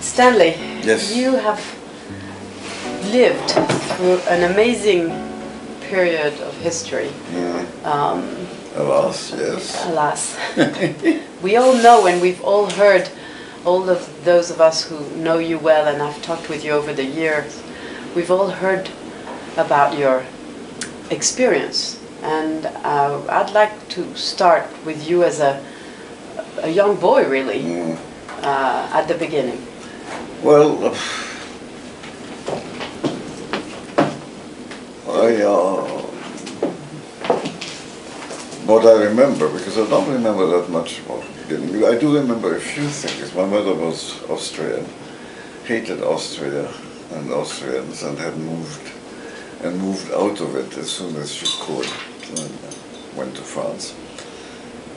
Stanley, Yes. you have lived through an amazing period of history. Alas, yes. Alas. We all know, and we've all heard, all of those of us who know you well and I've talked with you over the years, we've all heard about your experience. And I'd like to start with you as a young boy, really, at the beginning. Well, what I remember, because I don't remember that much about the beginning, I do remember a few things. My mother was Austrian, hated Austria and Austrians, and had moved out of it as soon as she could, and went to France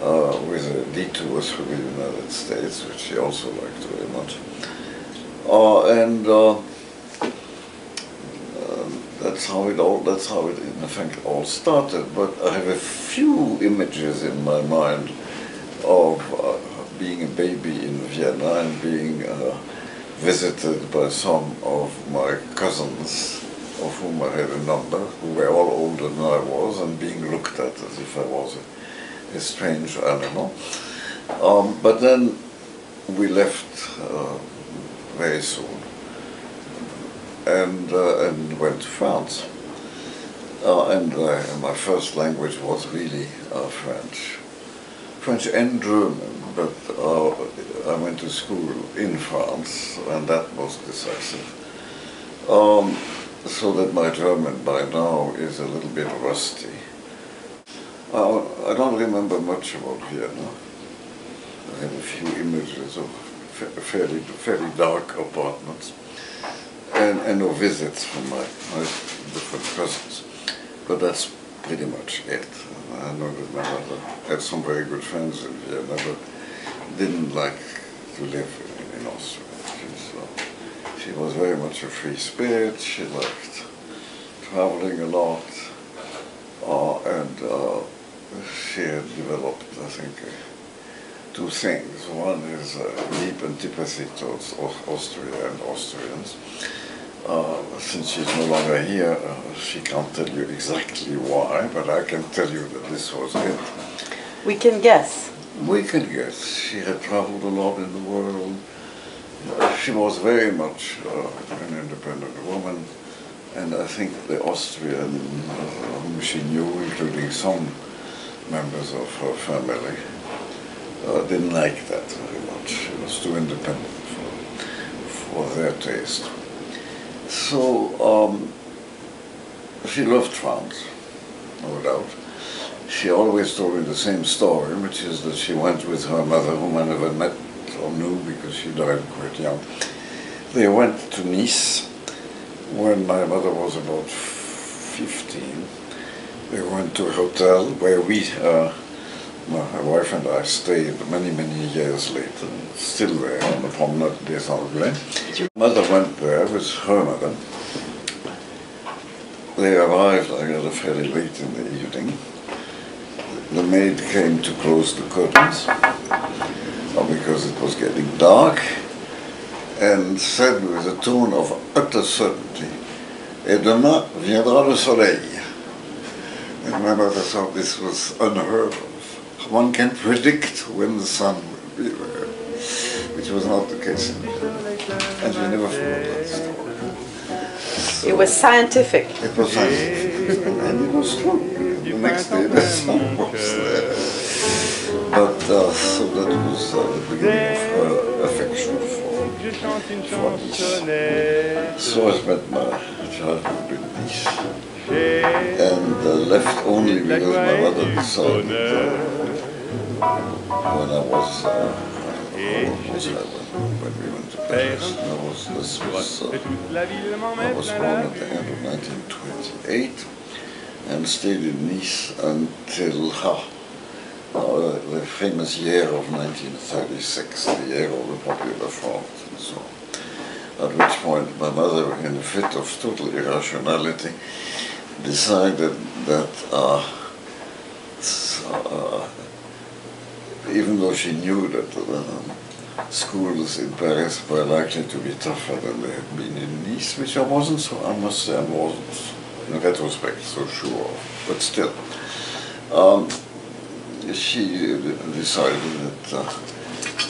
with a detour through the United States, which she also liked very much. That's how it in effect all started. But I have a few images in my mind of being a baby in Vienna and being visited by some of my cousins, of whom I had a number, who were all older than I was, and being looked at as if I was a strange animal. But then we left very soon and went to France. And my first language was really French and German, but I went to school in France, and that was decisive. So that my German by now is a little bit rusty. I don't remember much about Vienna. I have a few images of fairly dark apartments and of visits from my different cousins. But that's pretty much it. I know that my mother had some very good friends in Vienna, but didn't like to live in Austria. She was very much a free spirit. She liked traveling a lot, and she had developed, I think, two things. One is a deep antipathy towards Austria and Austrians. Since she's no longer here, she can't tell you exactly why, but I can tell you that this was it. We can guess. We can guess. She had traveled a lot in the world. She was very much an independent woman, and I think the Austrian whom she knew, including some members of her family, didn't like that very much. She was too independent for their taste. So she loved France, no doubt. She always told me the same story, which is that she went with her mother, whom I never met or knew because she died quite young. They went to Nice when my mother was about 15. They went to a hotel where my wife and I stayed many years later, still there on the Promenade des Anglais. Mother went there with her mother. They arrived, I gather, fairly late in the evening. The maid came to close the curtains because it was getting dark, and said with a tone of utter certainty, "Et demain viendra le soleil." And my mother thought this was unheard of. One can predict when the sun will be there, which was not the case in Vienna. And we never forgot that story. So It was scientific. it was scientific, and it was true. The next day the sun was there. But so that was the beginning of her affection for Nice. So I spent my childhood in Nice, and left only because my mother decided when I was when we went to Paris. I was born at the end of 1928 and stayed in Nice until the famous year of 1936, the year of the Popular Front and so on. At which point my mother, in a fit of total irrationality, decided that even though she knew that schools in Paris were likely to be tougher than they had been in Nice, which I wasn't, so I must say I wasn't, in retrospect, so sure of. But still, she decided that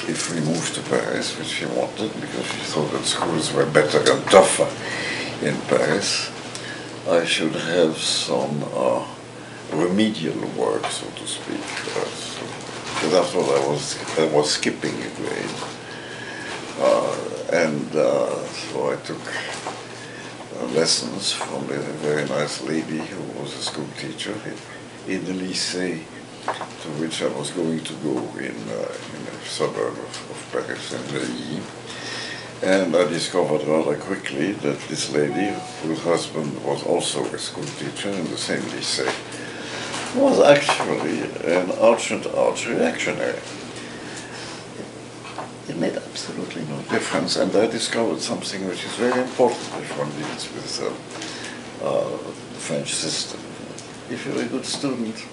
if we moved to Paris, which she wanted, because she thought that schools were better and tougher in Paris, I should have some remedial work, so to speak. Because after all, I was skipping a grade. So I took lessons from a very nice lady who was a school teacher in the lycée to which I was going to go in a suburb of Paris, in Neuilly. And I discovered rather quickly that this lady, whose husband was also a school teacher in the same lycée, was actually an arch reactionary. It made absolutely no difference, and I discovered something which is very important if one deals with the French system. If you're a good student,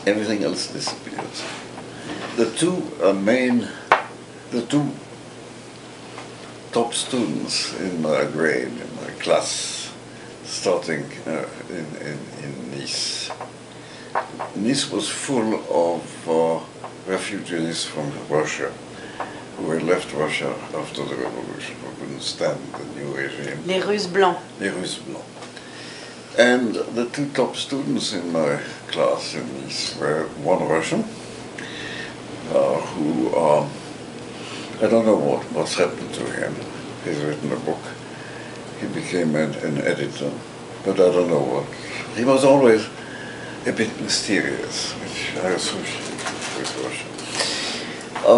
everything else disappears. The two top students in my grade, in my class, starting in Nice. Nice was full of refugees from Russia who had left Russia after the revolution, who couldn't stand the new regime. Les Russes blancs. Les Russes blancs. And the two top students in my class in Nice were one Russian, who, I don't know what's happened to him. He's written a book. He became an editor, but I don't know what. He was always a bit mysterious, which I associate with Russia.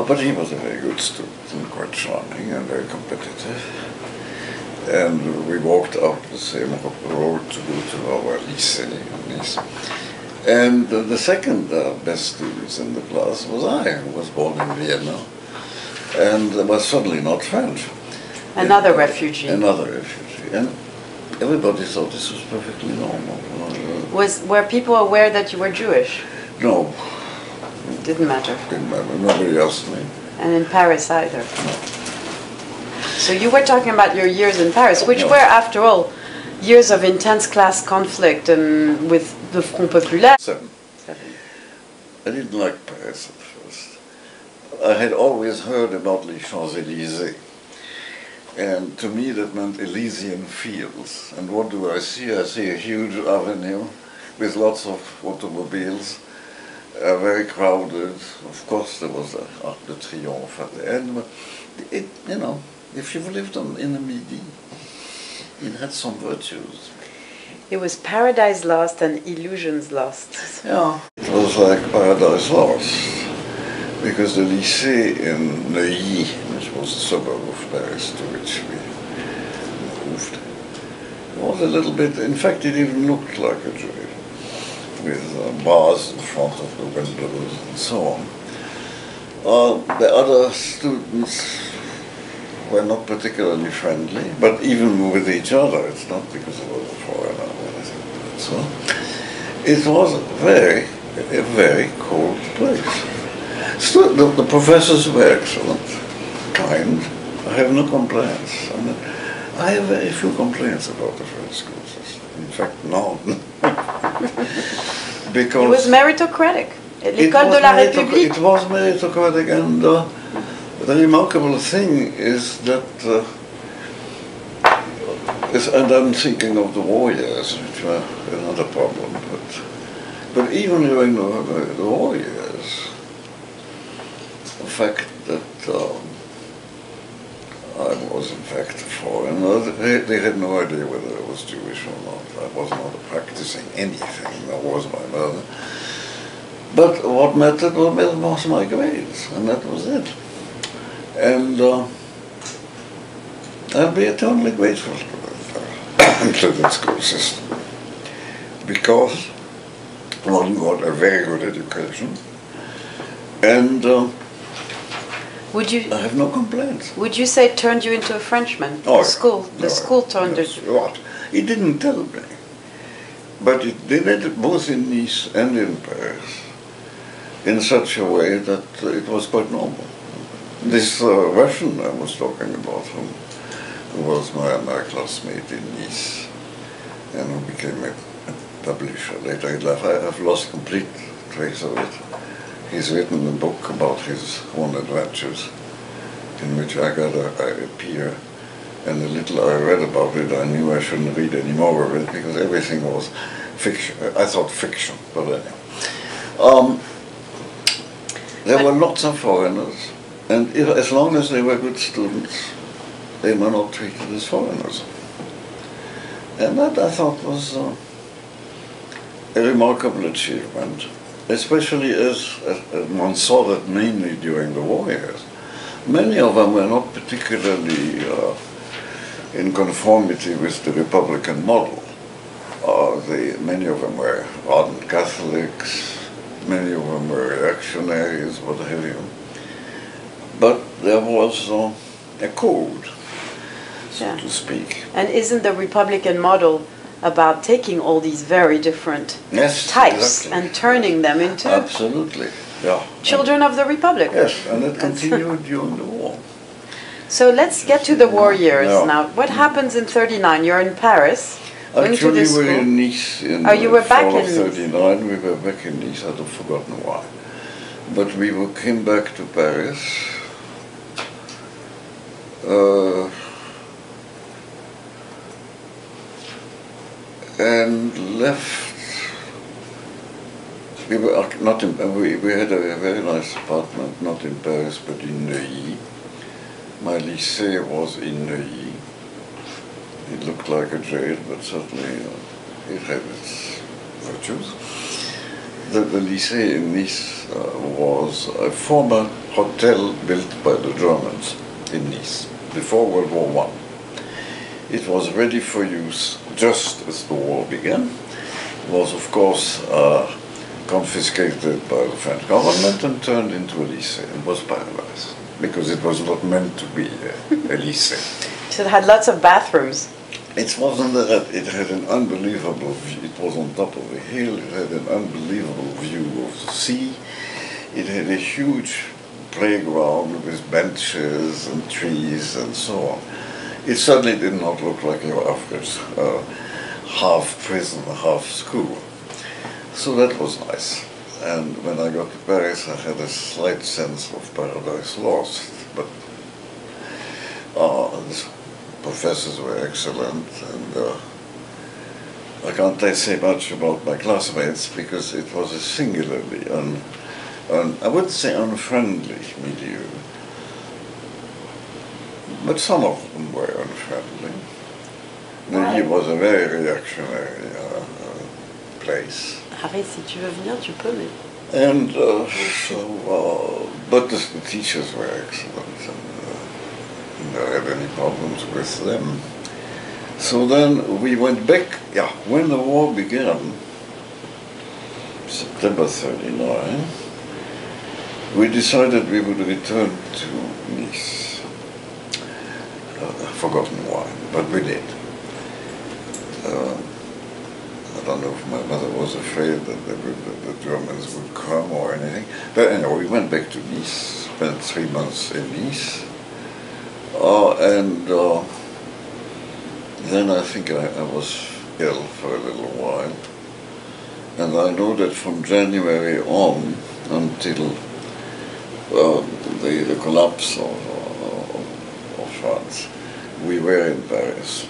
But he was a very good student and quite charming and very competitive. And we walked up the same road to go to our lycée in Nice. And the second best student in the class was I, who was born in Vienna, and was certainly not French. Another refugee. Another refugee. And everybody thought this was perfectly normal. Were people aware that you were Jewish? No. Didn't matter. Didn't matter. Nobody asked me. And in Paris either? No. So you were talking about your years in Paris, which were, after all, years of intense class conflict and with the Front Populaire. 7. I didn't like Paris at first. I had always heard about les Champs-Élysées. And to me that meant Elysian fields. And what do I see? I see a huge avenue with lots of automobiles, very crowded. Of course there was the Arc de Triomphe at the end, but it, you know, if you've lived in the Midi, it had some virtues. It was paradise lost and illusions lost. Yeah. It was like paradise lost, because the lycée in Neuilly, which was a suburb of Paris to which we moved, was a little bit, in fact it even looked like a jail, with bars in front of the windows and so on. The other students were not particularly friendly, but even with each other, it's not because I was a foreigner or anything. So it was a very cold place. Still, the professors were excellent, kind. I have no complaints. I mean, I have very few complaints about the French school system. In fact, none. Because it was meritocratic. L'école de la République. It was meritocratic, and the remarkable thing is that, and I'm thinking of the war years, which were another problem, but even during the war years, the fact that I was in fact a foreigner, they had no idea whether I was Jewish or not. I was not practicing anything, that was my mother. But what mattered was my grades, and that was it. And I'd be eternally grateful to the school system, because one got a very good education, and I have no complaints. Would you say it turned you into a Frenchman? Oh, the school turned it. What? It didn't tell me, but it did it both in Nice and in Paris in such a way that it was quite normal. This Russian I was talking about, who was my classmate in Nice, and who became a publisher later in life. I've lost complete trace of it. He's written a book about his own adventures, in which I appear, and the little I read about it, I knew I shouldn't read any more of it, because everything was fiction. I thought fiction, but anyway. There were lots of foreigners, and as long as they were good students, they were not treated as foreigners. And that I thought was a remarkable achievement, especially as one saw that mainly during the war years. Many of them were not particularly in conformity with the Republican model. Many of them were ardent Catholics, many of them were reactionaries, what have you. But there was a code, so to speak. And isn't the Republican model about taking all these very different types and turning them into absolutely, yeah, children of the Republic? Yes, and it continued during the war. So let's get to the war years now. What happens in '39? You're in Paris. Actually, we were in Nice in you were back fall of in '39. We were back in Nice. I'd have forgotten why, but we came back to Paris. And left. We were not in. We had a very nice apartment, not in Paris, but in Neuilly. My lycée was in Neuilly. It looked like a jail, but certainly it had its virtues. The lycée in Nice was a former hotel built by the Germans in Nice before World War I. It was ready for use just as the war began. It was, of course, confiscated by the French government and turned into a lycée. It was paradise, because it was not meant to be a lycée. So it had lots of bathrooms. It wasn't that. It had an unbelievable view. It was on top of a hill. It had an unbelievable view of the sea. It had a huge playground with benches and trees and so on. It certainly did not look like your average half prison, half school. So that was nice. And when I got to Paris, I had a slight sense of paradise lost. But the professors were excellent, and I can't say much about my classmates because it was a singularly I wouldn't say unfriendly milieu. But some of them were unfriendly. Neuilly was a very reactionary place. Harry, si tu veux venir, tu peux, mais... And but the teachers were excellent, and never had any problems with them. So then we went back, when the war began, September '39, we decided we would return to Nice. I've forgotten why, but we did. I don't know if my mother was afraid that the Germans would come or anything. But anyway, we went back to Nice, spent 3 months in Nice, and then I think I was ill for a little while. And I know that from January on until the collapse of France, we were in Paris.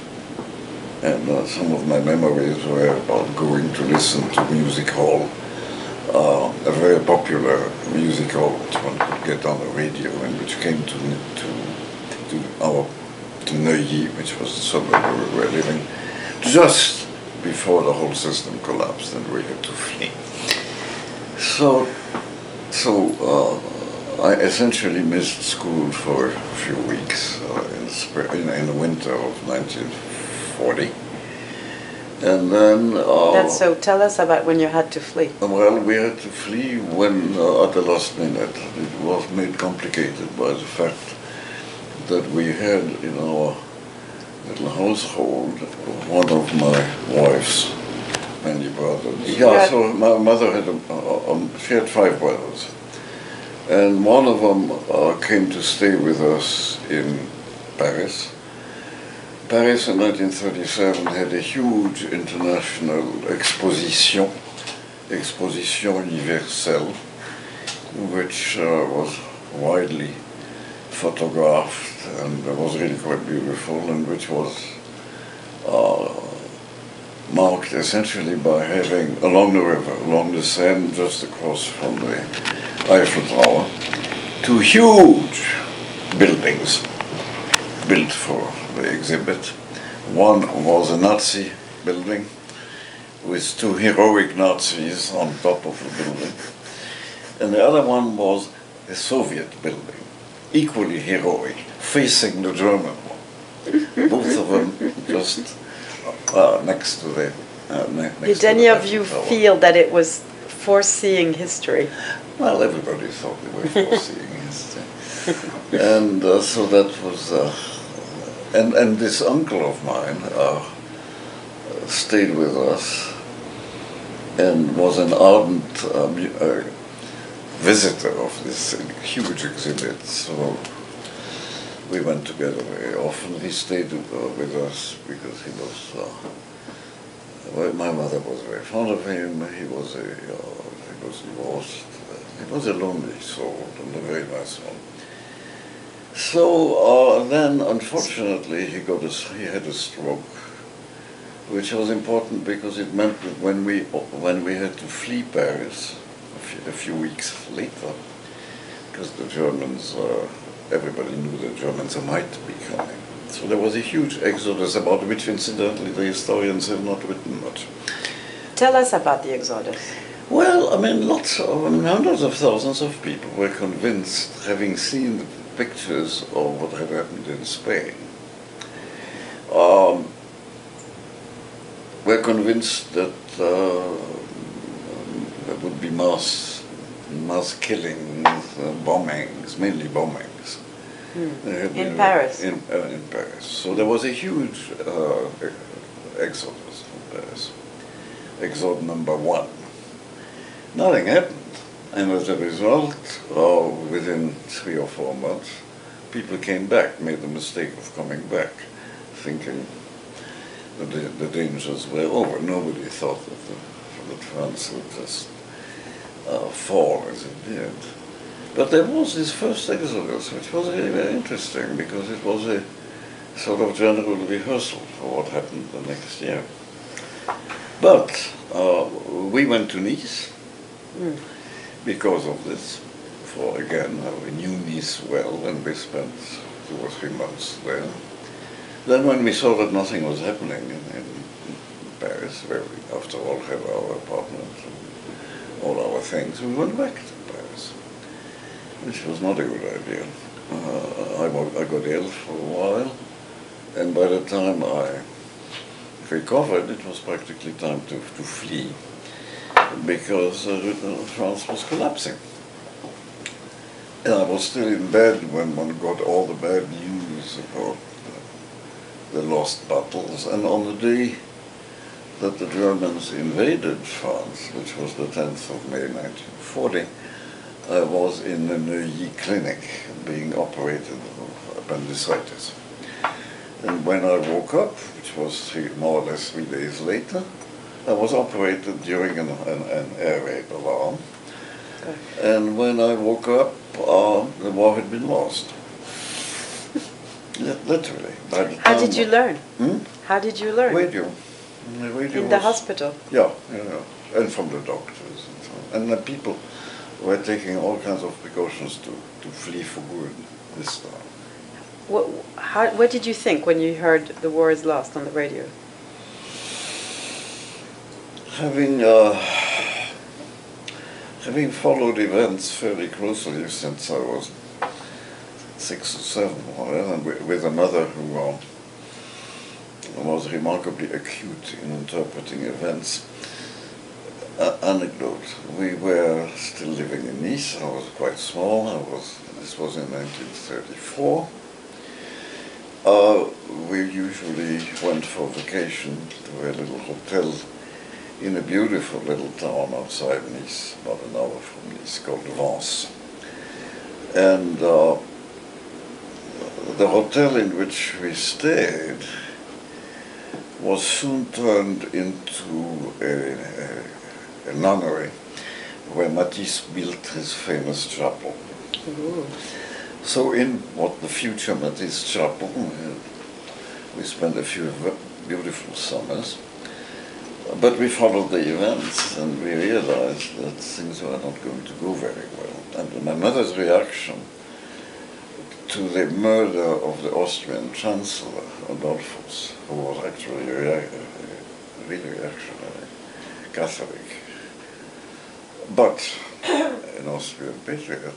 And some of my memories were about going to listen to music hall, a very popular music hall which one could get on the radio, and which came to Neuilly, which was the suburb where we were living, just before the whole system collapsed and we had to flee. So I essentially missed school for a few weeks in the winter of 1940. And then... That's so. Tell us about when you had to flee. Well, we had to flee when, at the last minute, it was made complicated by the fact that we had in our little household one of my wife's many brothers. Yeah, so my mother had, she had 5 brothers. And one of them came to stay with us in Paris. Paris in 1937 had a huge international exposition universelle, which was widely photographed and was really quite beautiful, and which was marked essentially by having along the river, along the Seine, just across from the Eiffel Tower, two huge buildings built for the exhibit. One was a Nazi building with two heroic Nazis on top of the building, and the other one was a Soviet building, equally heroic, facing the German one. Both of them just next to the. Did any of you feel that it was foreseeing history? Well, everybody thought they were foreseeing history, and so that was. And this uncle of mine stayed with us and was an ardent visitor of this huge exhibit. So we went together very often. He stayed with us because he was. My mother was very fond of him. He was divorced. He was a lonely soul and a very nice one. So then, unfortunately, he had a stroke, which was important because it meant that when we had to flee Paris a few weeks later, because the Germans, everybody knew the Germans might be coming. So there was a huge exodus, about which, incidentally, the historians have not written much. Tell us about the exodus. Well, I mean, hundreds of thousands of people were convinced, having seen the pictures of what had happened in Spain, were convinced that there would be mass killings, bombings, mainly bombings. In Paris? In Paris. So there was a huge exodus from Paris. Exodus number 1. Nothing happened. And as a result, within 3 or 4 months, people came back, made the mistake of coming back, thinking that the dangers were over. Nobody thought that France would just fall as it did. But there was this first exodus, which was really very interesting, because it was a sort of general rehearsal for what happened the next year. But we went to Nice. Because of this, for again, we knew Nice well, and we spent 2 or 3 months there. Then when we saw that nothing was happening in Paris, where we, after all, had our apartment and all our things, we went back to Paris, which was not a good idea. I got ill for a while, and by the time I recovered, it was practically time to flee, because France was collapsing. And I was still in bed when one got all the bad news about the lost battles. And on the day that the Germans invaded France, which was the 10th of May 1940, I was in a Neuilly clinic being operated of appendicitis. And when I woke up, which was more or less 3 days later, I was operated during an air raid alarm. Okay. And when I woke up, the war had been lost. Literally. How did you learn? Hmm? How did you learn? Radio. The radio in the hospital? Yeah, and from the doctors and so on. And the people were taking all kinds of precautions to flee for good this time. What did you think when you heard the war is lost on the radio? Having followed events fairly closely since I was 6 or 7, and with a mother who was remarkably acute in interpreting events. Anecdote: we were still living in Nice. I was quite small. This was in 1934. We usually went for vacation to a little hotel in a beautiful little town outside Nice, about an hour from Nice, called Vence. And the hotel in which we stayed was soon turned into a nunnery where Matisse built his famous chapel. Ooh. So in what the future Matisse chapel, we spent a few beautiful summers. But we followed the events and we realized that things were not going to go very well. And my mother's reaction to the murder of the Austrian Chancellor, Adolphus, who was actually a really reactionary Catholic, but an Austrian patriot.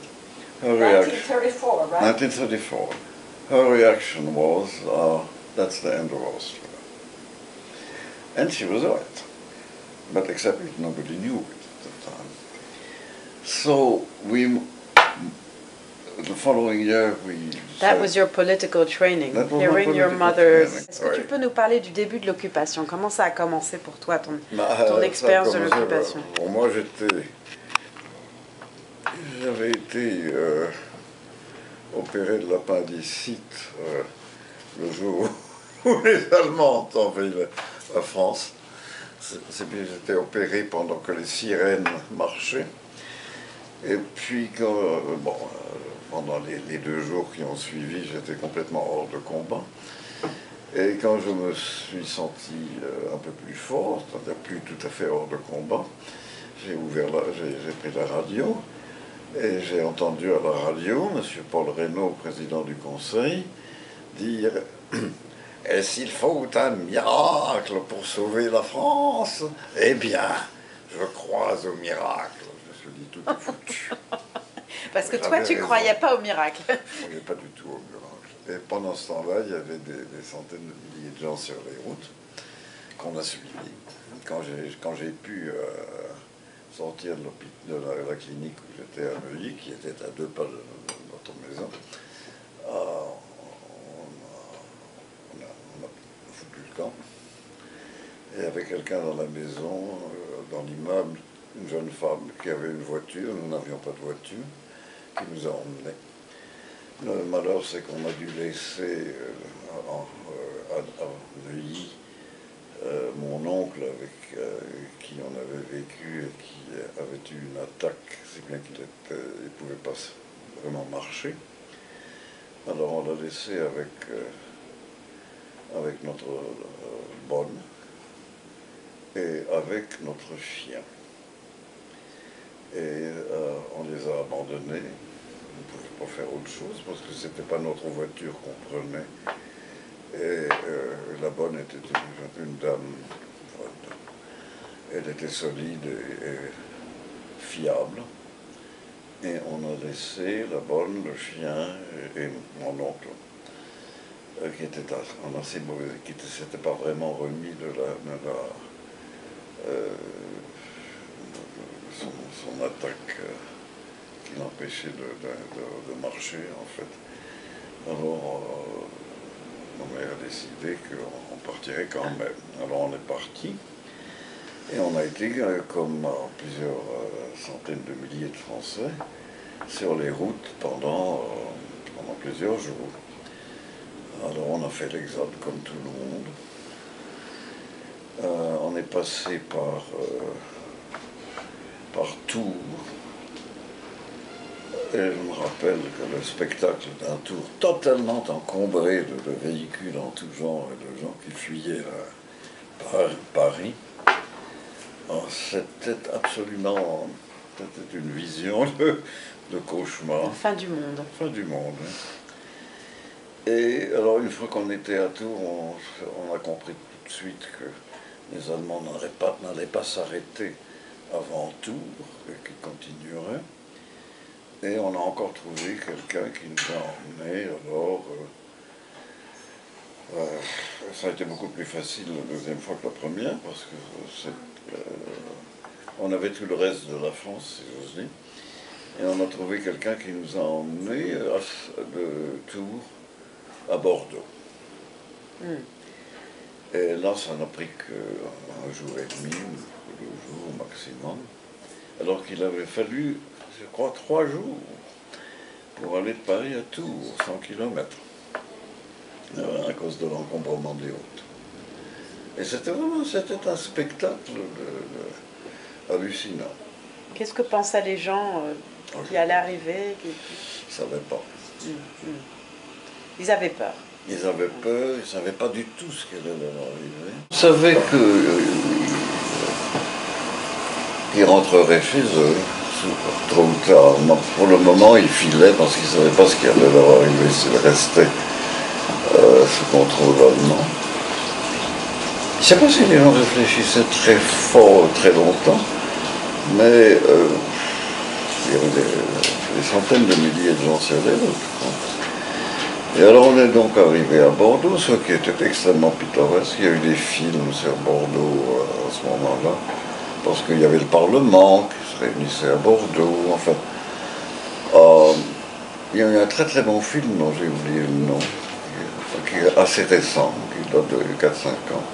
Her 1934, right? 1934. Her reaction was, that's the end of Austria. And she was right. But except that nobody knew it at the time. So the following year, That was your political training, That was my hearing your political mother's... training, Est-ce que tu oui. peux nous parler du début de l'occupation? Comment ça a commencé pour toi, ton ça expérience a de commencé, l'occupation? Pour moi, j'avais été opéré de l'appendicite le jour où les Allemands ont envahi la France. J'étais opéré pendant que les sirènes marchaient. Et puis, pendant les 2 jours qui ont suivi, j'étais complètement hors de combat. Et quand je me suis senti un peu plus fort, c'est-à-dire plus tout à fait hors de combat, j'ai pris la radio et j'ai entendu à la radio M. Paul Reynaud, président du Conseil, dire « Et s'il faut un miracle pour sauver la France, eh bien, je crois au miracle. » Je me suis dit « Tout est foutu. » Parce que toi, tu ne croyais pas au miracle. Je ne croyais pas du tout au miracle. Et pendant ce temps-là, il y avait des centaines de milliers de gens sur les routes qu'on a suivis. Quand j'ai pu sortir de la clinique où j'étais à Neuilly, qui était à 2 pas de notre maison, on a foutu le camp. Et il y avait quelqu'un dans la maison, dans l'immeuble, une jeune femme qui avait une voiture, nous n'avions pas de voiture, qui nous a emmenés. Le malheur, c'est qu'on a dû laisser à Neuilly mon oncle avec qui on avait vécu et qui avait eu une attaque, si bien qu'il ne pouvait pas vraiment marcher. Alors on l'a laissé avec notre bonne et avec notre chien. Et on les a abandonnés. On ne pouvait pas faire autre chose parce que ce n'était pas notre voiture qu'on prenait. Et la bonne était une dame. Elle était solide et fiable. Et on a laissé la bonne, le chien et mon oncle, qui était en assez mauvais, qui ne s'était pas vraiment remis de son attaque qui l'empêchait de marcher, en fait. Alors, ma mère a décidé qu'on partirait quand même. Alors on est parti. Et on a été, comme plusieurs centaines de milliers de Français, sur les routes pendant plusieurs jours. Alors on a fait l'exode comme tout le monde. On est passé par Tours. Et je me rappelle que le spectacle d'un Tours totalement encombré de véhicules en tout genre et de gens qui fuyaient Paris, c'était absolument, c'était une vision de cauchemar. La fin du monde. Fin du monde. Hein. Et alors une fois qu'on était à Tours, on a compris tout de suite que les Allemands n'allaient pas s'arrêter avant Tours et qu'ils continueraient. Et on a encore trouvé quelqu'un qui nous a emmenés. Alors, ça a été beaucoup plus facile la deuxième fois que la première, parce que on avait tout le reste de la France, si j'ose dire. Et on a trouvé quelqu'un qui nous a emmenés de Tours à Bordeaux. Mm. Et là, ça n'a pris qu'un jour et demi, 2 jours au maximum. Alors qu'il avait fallu, je crois, 3 jours pour aller de Paris à Tours, 100 km, à cause de l'encombrement des routes. Et c'était un spectacle hallucinant. Qu'est-ce que pensaient les gens qui allaient arriver Ils ne savaient pas. Ils avaient peur. Ils avaient peur, ils ne savaient pas du tout ce qui allait leur arriver. Ils savaient qu'ils rentreraient chez eux, trop ou tard. Pour le moment, ils filaient parce qu'ils ne savaient pas ce qui allait leur arriver s'ils restaient sous contrôle allemand. Je ne sais pas si les gens réfléchissaient très fort, très longtemps, mais il y avait des centaines de milliers de gens sur les routes. Et alors on est donc arrivé à Bordeaux, ce qui était extrêmement pittoresque. Il y a eu des films sur Bordeaux à ce moment-là, parce qu'il y avait le Parlement qui se réunissait à Bordeaux. Enfin, il y a eu un très très bon film dont j'ai oublié le nom, qui est assez récent, qui date de 4-5 ans,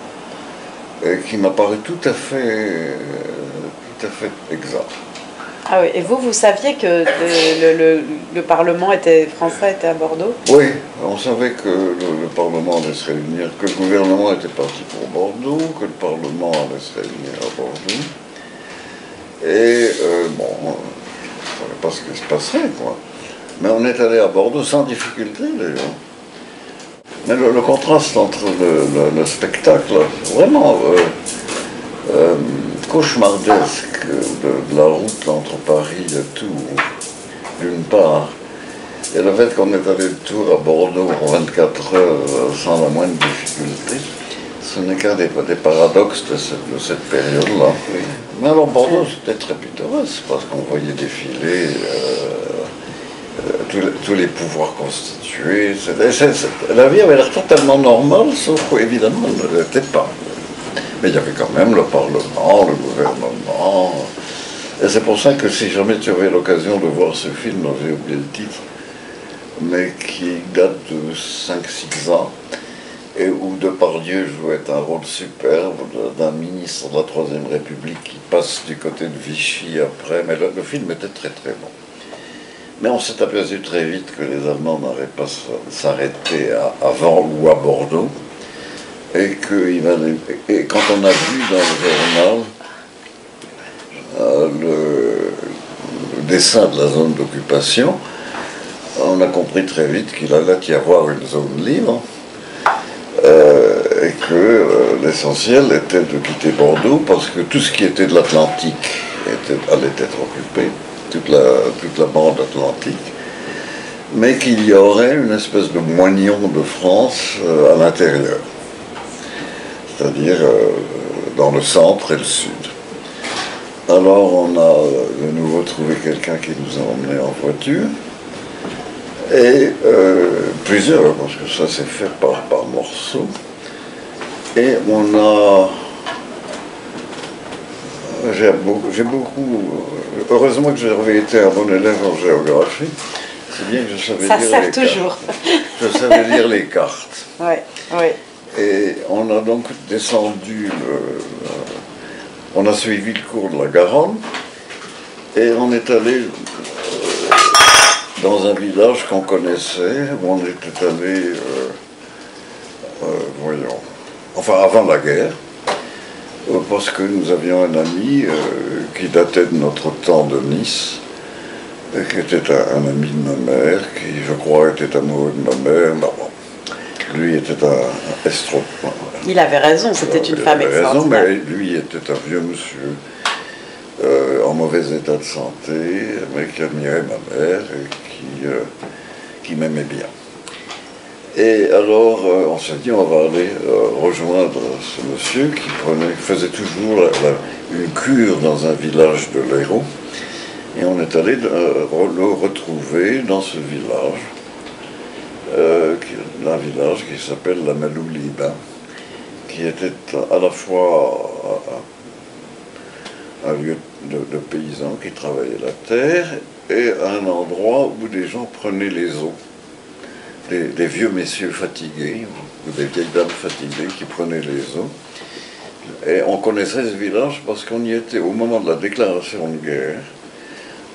et qui m'a paru tout à fait exact. Ah oui, et vous saviez que le Parlement français était à Bordeaux? Oui, on savait que le Parlement allait se réunir, que le gouvernement était parti pour Bordeaux, que le Parlement allait se réunir à Bordeaux. Et bon, on ne savait pas ce qui se passerait, quoi. Mais on est allé à Bordeaux sans difficulté, d'ailleurs. Mais le contraste entre le spectacle, vraiment cauchemardesque de la route entre Paris et Tours, d'une part, et le fait qu'on est allé de Tours à Bordeaux en 24 heures sans la moindre difficulté, ce n'est qu'un des paradoxes de cette période-là. Oui. Mais alors Bordeaux, c'était très pittoresque, parce qu'on voyait défiler tous les pouvoirs constitués. La vie avait l'air totalement normale, sauf qu'évidemment, elle ne l'était pas. Mais il y avait quand même le Parlement, le gouvernement. Et c'est pour ça que si jamais tu avais l'occasion de voir ce film, dont j'ai oublié le titre, mais qui date de 5-6 ans, et où Depardieu jouait un rôle superbe d'un ministre de la Troisième République qui passe du côté de Vichy après, mais le film était très très bon. Mais on s'est aperçu très vite que les Allemands n'allaient pas s'arrêter avant ou à Bordeaux, et quand on a vu dans le journal le dessin de la zone d'occupation, on a compris très vite qu'il allait y avoir une zone libre, et que l'essentiel était de quitter Bordeaux parce que tout ce qui était de l'Atlantique allait être occupé, toute la bande atlantique, mais qu'il y aurait une espèce de moignon de France à l'intérieur, c'est-à-dire dans le centre et le sud. Alors on a de nouveau trouvé quelqu'un qui nous a emmenés en voiture, et plusieurs, parce que ça s'est fait par morceaux, et j'ai beaucoup, heureusement que j'avais été un bon élève en géographie, c'est bien que je savais lire les cartes. Ça sert toujours. Je savais lire les cartes. Ouais, ouais. Et on a donc descendu, on a suivi le cours de la Garonne, et on est allé dans un village qu'on connaissait, où on était allé, voyons, enfin avant la guerre, parce que nous avions un ami qui datait de notre temps de Nice, et qui était un ami de ma mère, qui je crois était amoureux de ma mère. Bon, lui était un estrope. Il avait raison, c'était une femme extraordinaire. Mais lui était un vieux monsieur en mauvais état de santé, mais qui admirait ma mère et qui m'aimait bien. Et alors on s'est dit on va aller rejoindre ce monsieur qui faisait toujours une cure dans un village de l'Hérault. Et on est allé le retrouver dans ce village, un village qui s'appelle la Malouliba, qui était à la fois un lieu de paysans qui travaillaient la terre et un endroit où des gens prenaient les eaux. Des vieux messieurs fatigués, ou des vieilles dames fatiguées qui prenaient les eaux. Et on connaissait ce village parce qu'on y était au moment de la déclaration de guerre.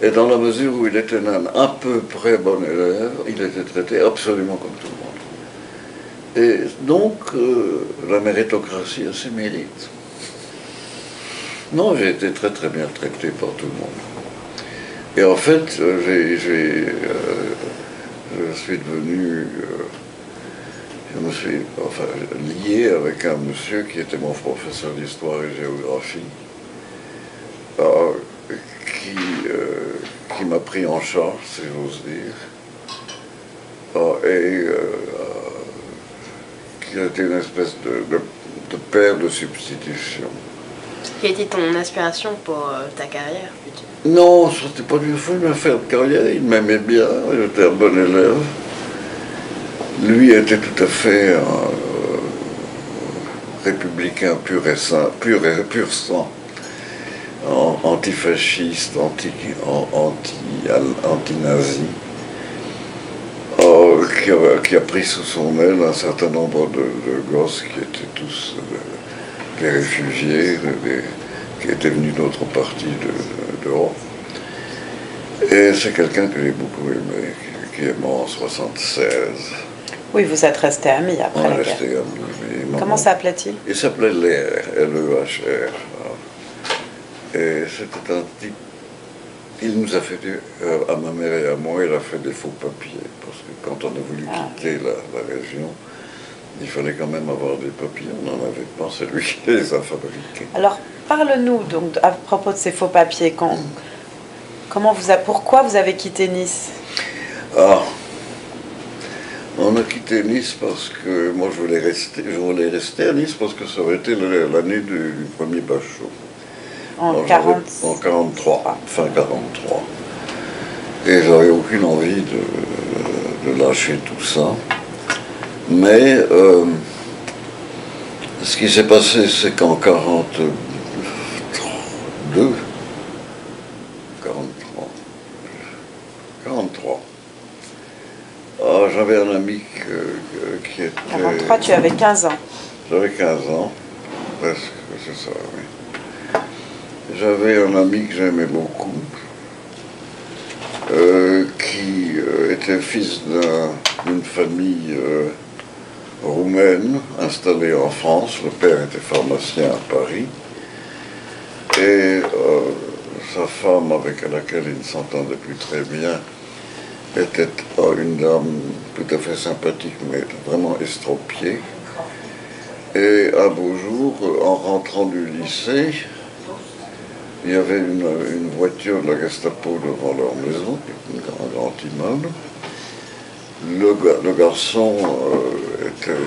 Et dans la mesure où il était à peu près bon élève, il était traité absolument comme tout le monde. Et donc, la méritocratie a ses mérites. Non, j'ai été très très bien traité par tout le monde. Et en fait, je suis devenu, je me suis lié avec un monsieur qui était mon professeur d'histoire et géographie, qui m'a pris en charge, si j'ose dire, qui a été une espèce de père de substitution. Quelle était ton inspiration pour ta carrière future? Non, c'était pas du tout une affaire de carrière, il m'aimait bien, il était un bon élève. Lui était tout à fait un républicain pur sang, antifasciste, anti-nazi, qui a pris sous son aile un certain nombre de gosses qui étaient tous des réfugiés, qui étaient venus d'autres parties d'Europe. Et c'est quelqu'un que j'ai beaucoup aimé, qui est mort en 1976. Oui, vous êtes restés amis après la guerre. Restés amis. Comment s'appelait-il? Il s'appelait Leher, L-E-H-R. Et c'était un type. Il nous a fait, à ma mère et à moi, il a fait des faux papiers. Parce que quand on a voulu quitter la région, il fallait quand même avoir des papiers. On n'en avait pas, c'est lui qui les a fabriqués. Alors, parle-nous donc à propos de ces faux papiers. Pourquoi vous avez quitté Nice? On a quitté Nice parce que moi je voulais rester à Nice parce que ça aurait été l'année du premier Bachot. En 43, fin 43. Et j'avais aucune envie de lâcher tout ça. Mais ce qui s'est passé, c'est qu'en 43, j'avais un ami qui était... 43, tu avais 15 ans. J'avais 15 ans, presque, c'est ça, oui. J'avais un ami que j'aimais beaucoup, qui était fils d'une famille roumaine installée en France. Le père était pharmacien à Paris. Et sa femme, avec laquelle il ne s'entendait plus très bien, était une dame tout à fait sympathique, mais vraiment estropiée. Et un beau jour, en rentrant du lycée, il y avait une voiture de la Gestapo devant leur maison, un grand immeuble. Le garçon était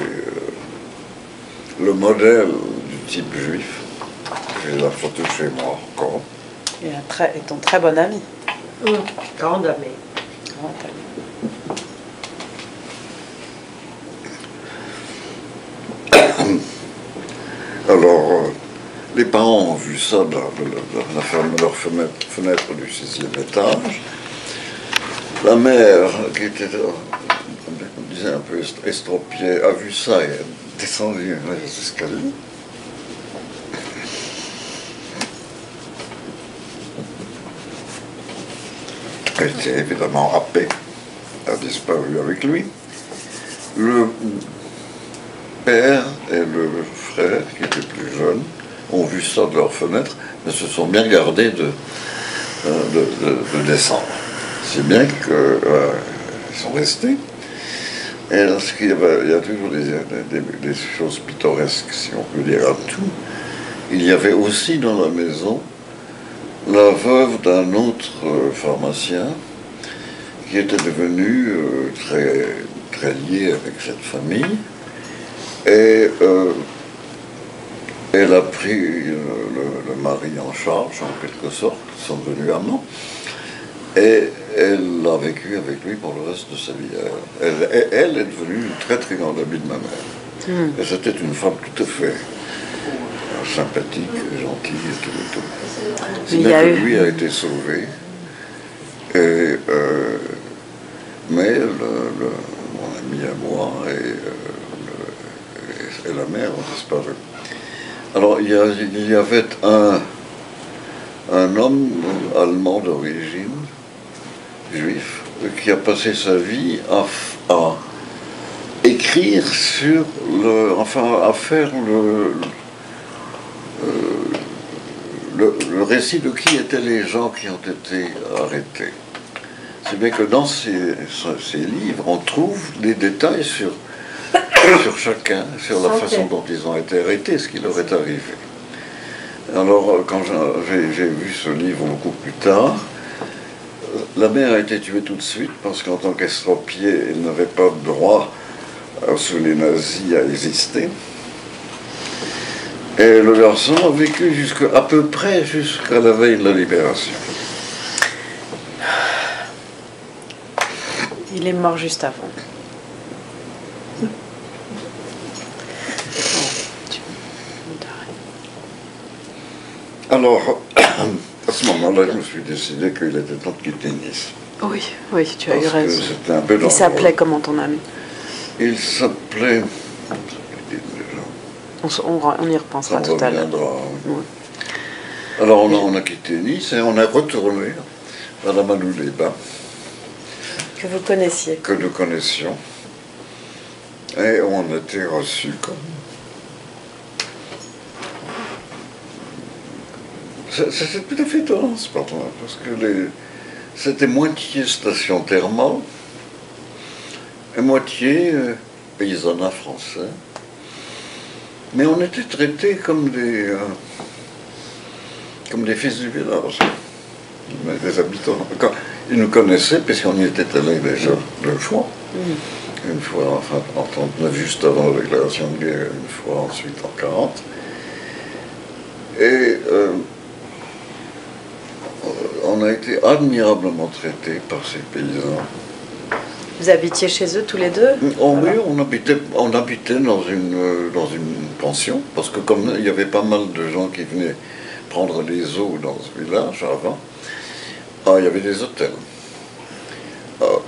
le modèle du type juif. J'ai la photo chez moi encore. Et ton très bon ami. Grand ami. Alors, les parents ont vu ça de leur fenêtre du 6e étage. La mère, qui était, on disait un peu estropiée, a vu ça et est descendue les escaliers. Elle était évidemment happée, a disparu avec lui. Le père et le frère, qui étaient plus jeunes, ont vu ça de leur fenêtre, mais se sont bien gardés de descendre. Si bien qu'ils sont restés. Et lorsqu'il y a toujours des choses pittoresques, si on peut dire, à tout, il y avait aussi dans la maison la veuve d'un autre pharmacien qui était devenu très, très lié avec cette famille. Et elle a pris le mari en charge, en quelque sorte, ils sont devenus amants. Et elle a vécu avec lui pour le reste de sa vie. Elle est devenue une très très grande amie de ma mère. Et c'était une femme tout à fait sympathique, gentille et tout. Si bien que lui a été sauvé. Et, mais mon ami à moi et la mère ont disparu. Alors il y avait un homme allemand d'origine juif, qui a passé sa vie à écrire sur à faire le récit de qui étaient les gens qui ont été arrêtés. C'est bien que dans ces livres, on trouve des détails sur chacun, sur la façon dont ils ont été arrêtés, ce qui leur est arrivé. Alors, quand j'ai vu ce livre beaucoup plus tard, la mère a été tuée tout de suite parce qu'en tant qu'estropié, elle n'avait pas de droit sous les nazis à exister. Et le garçon a vécu à peu près jusqu'à la veille de la libération. Il est mort juste avant. Alors, à ce moment-là, je me suis décidé qu'il était temps de quitter Nice. Oui, oui, tu as eu raison. C'était un peu dangereux. Il s'appelait comment ton ami? Il s'appelait... On y repensera tout à l'heure. Oui. Alors on a quitté Nice et on est retourné à la Malou-les-Bains. Que vous connaissiez. Que nous connaissions. Et on était reçus comme... C'est tout à fait étonnant ce part-là, parce que c'était moitié station thermale et moitié paysanat français. Mais on était traités comme des fils du village, des habitants. Ils nous connaissaient, puisqu'on y était allés déjà 2 fois. Une fois, enfin, en 1939, juste avant la déclaration de guerre, une fois ensuite en 1940. Et on a été admirablement traités par ces paysans. Vous habitiez chez eux tous les deux? Oh, oui, on habitait dans une pension, parce que comme il y avait pas mal de gens qui venaient prendre les eaux dans ce village avant, il y avait des hôtels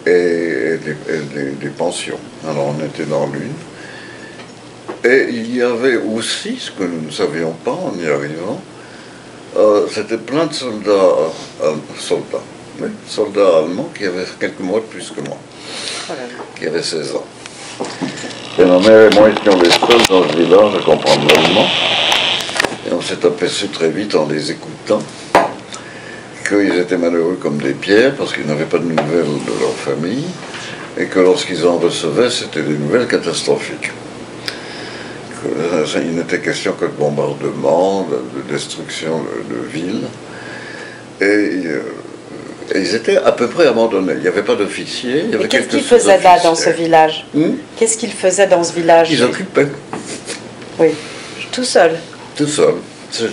et des pensions. Alors on était dans l'une. Et il y avait aussi, ce que nous ne savions pas en y arrivant, c'était plein de soldats allemands qui avaient quelques mois de plus que moi. Qui avait 16 ans. Et ma mère et moi étions les seuls dans le village à comprendre l'allemand. Et on s'est aperçu très vite en les écoutant qu'ils étaient malheureux comme des pierres parce qu'ils n'avaient pas de nouvelles de leur famille et que lorsqu'ils en recevaient, c'était des nouvelles catastrophiques. Il n'était question que de bombardements, de destruction de villes. Et ils étaient à peu près abandonnés. Il n'y avait pas d'officiers. Et qu'est-ce qu'ils faisaient là, dans ce village? Qu'est-ce qu'ils faisaient dans ce village? Ils occupaient. Oui, tout seul. Tout seul.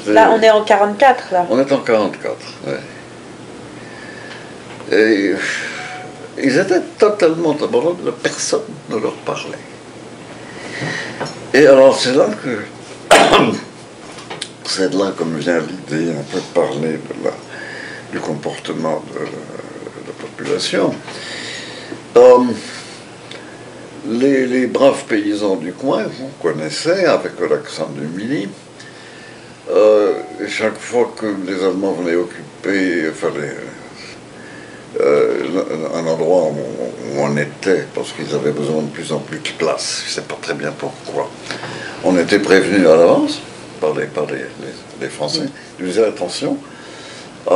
Là, on est en 44, là. On est en 44, oui. Et ils étaient totalement abandonnés, personne ne leur parlait. Et alors, c'est là que me vient l'idée un peu de parler du comportement de la population. Les braves paysans du coin, qu'on connaissait avec l'accent du Midi, chaque fois que les Allemands venaient occuper un endroit où on était, parce qu'ils avaient besoin de plus en plus de place, je ne sais pas très bien pourquoi, on était prévenus à l'avance par les Français. Ils disaient attention, vous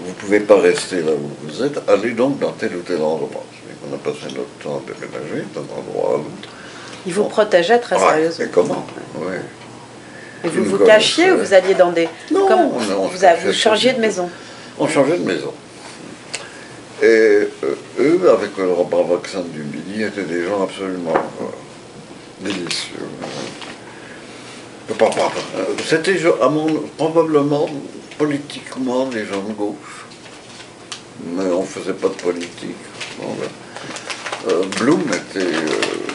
ne pouvez pas rester là où vous êtes, allez donc dans tel ou tel endroit. On a passé notre temps à déménager d'un endroit à l'autre. Ils vous protégeaient très sérieusement. Et comment? Oui. Et vous vous cachiez ou vous alliez dans des... Non, vous changiez de maison? On changeait de maison. Et eux, avec leur brave accent du Midi, étaient des gens absolument délicieux. C'était probablement politiquement des gens de gauche, mais on ne faisait pas de politique. Blum était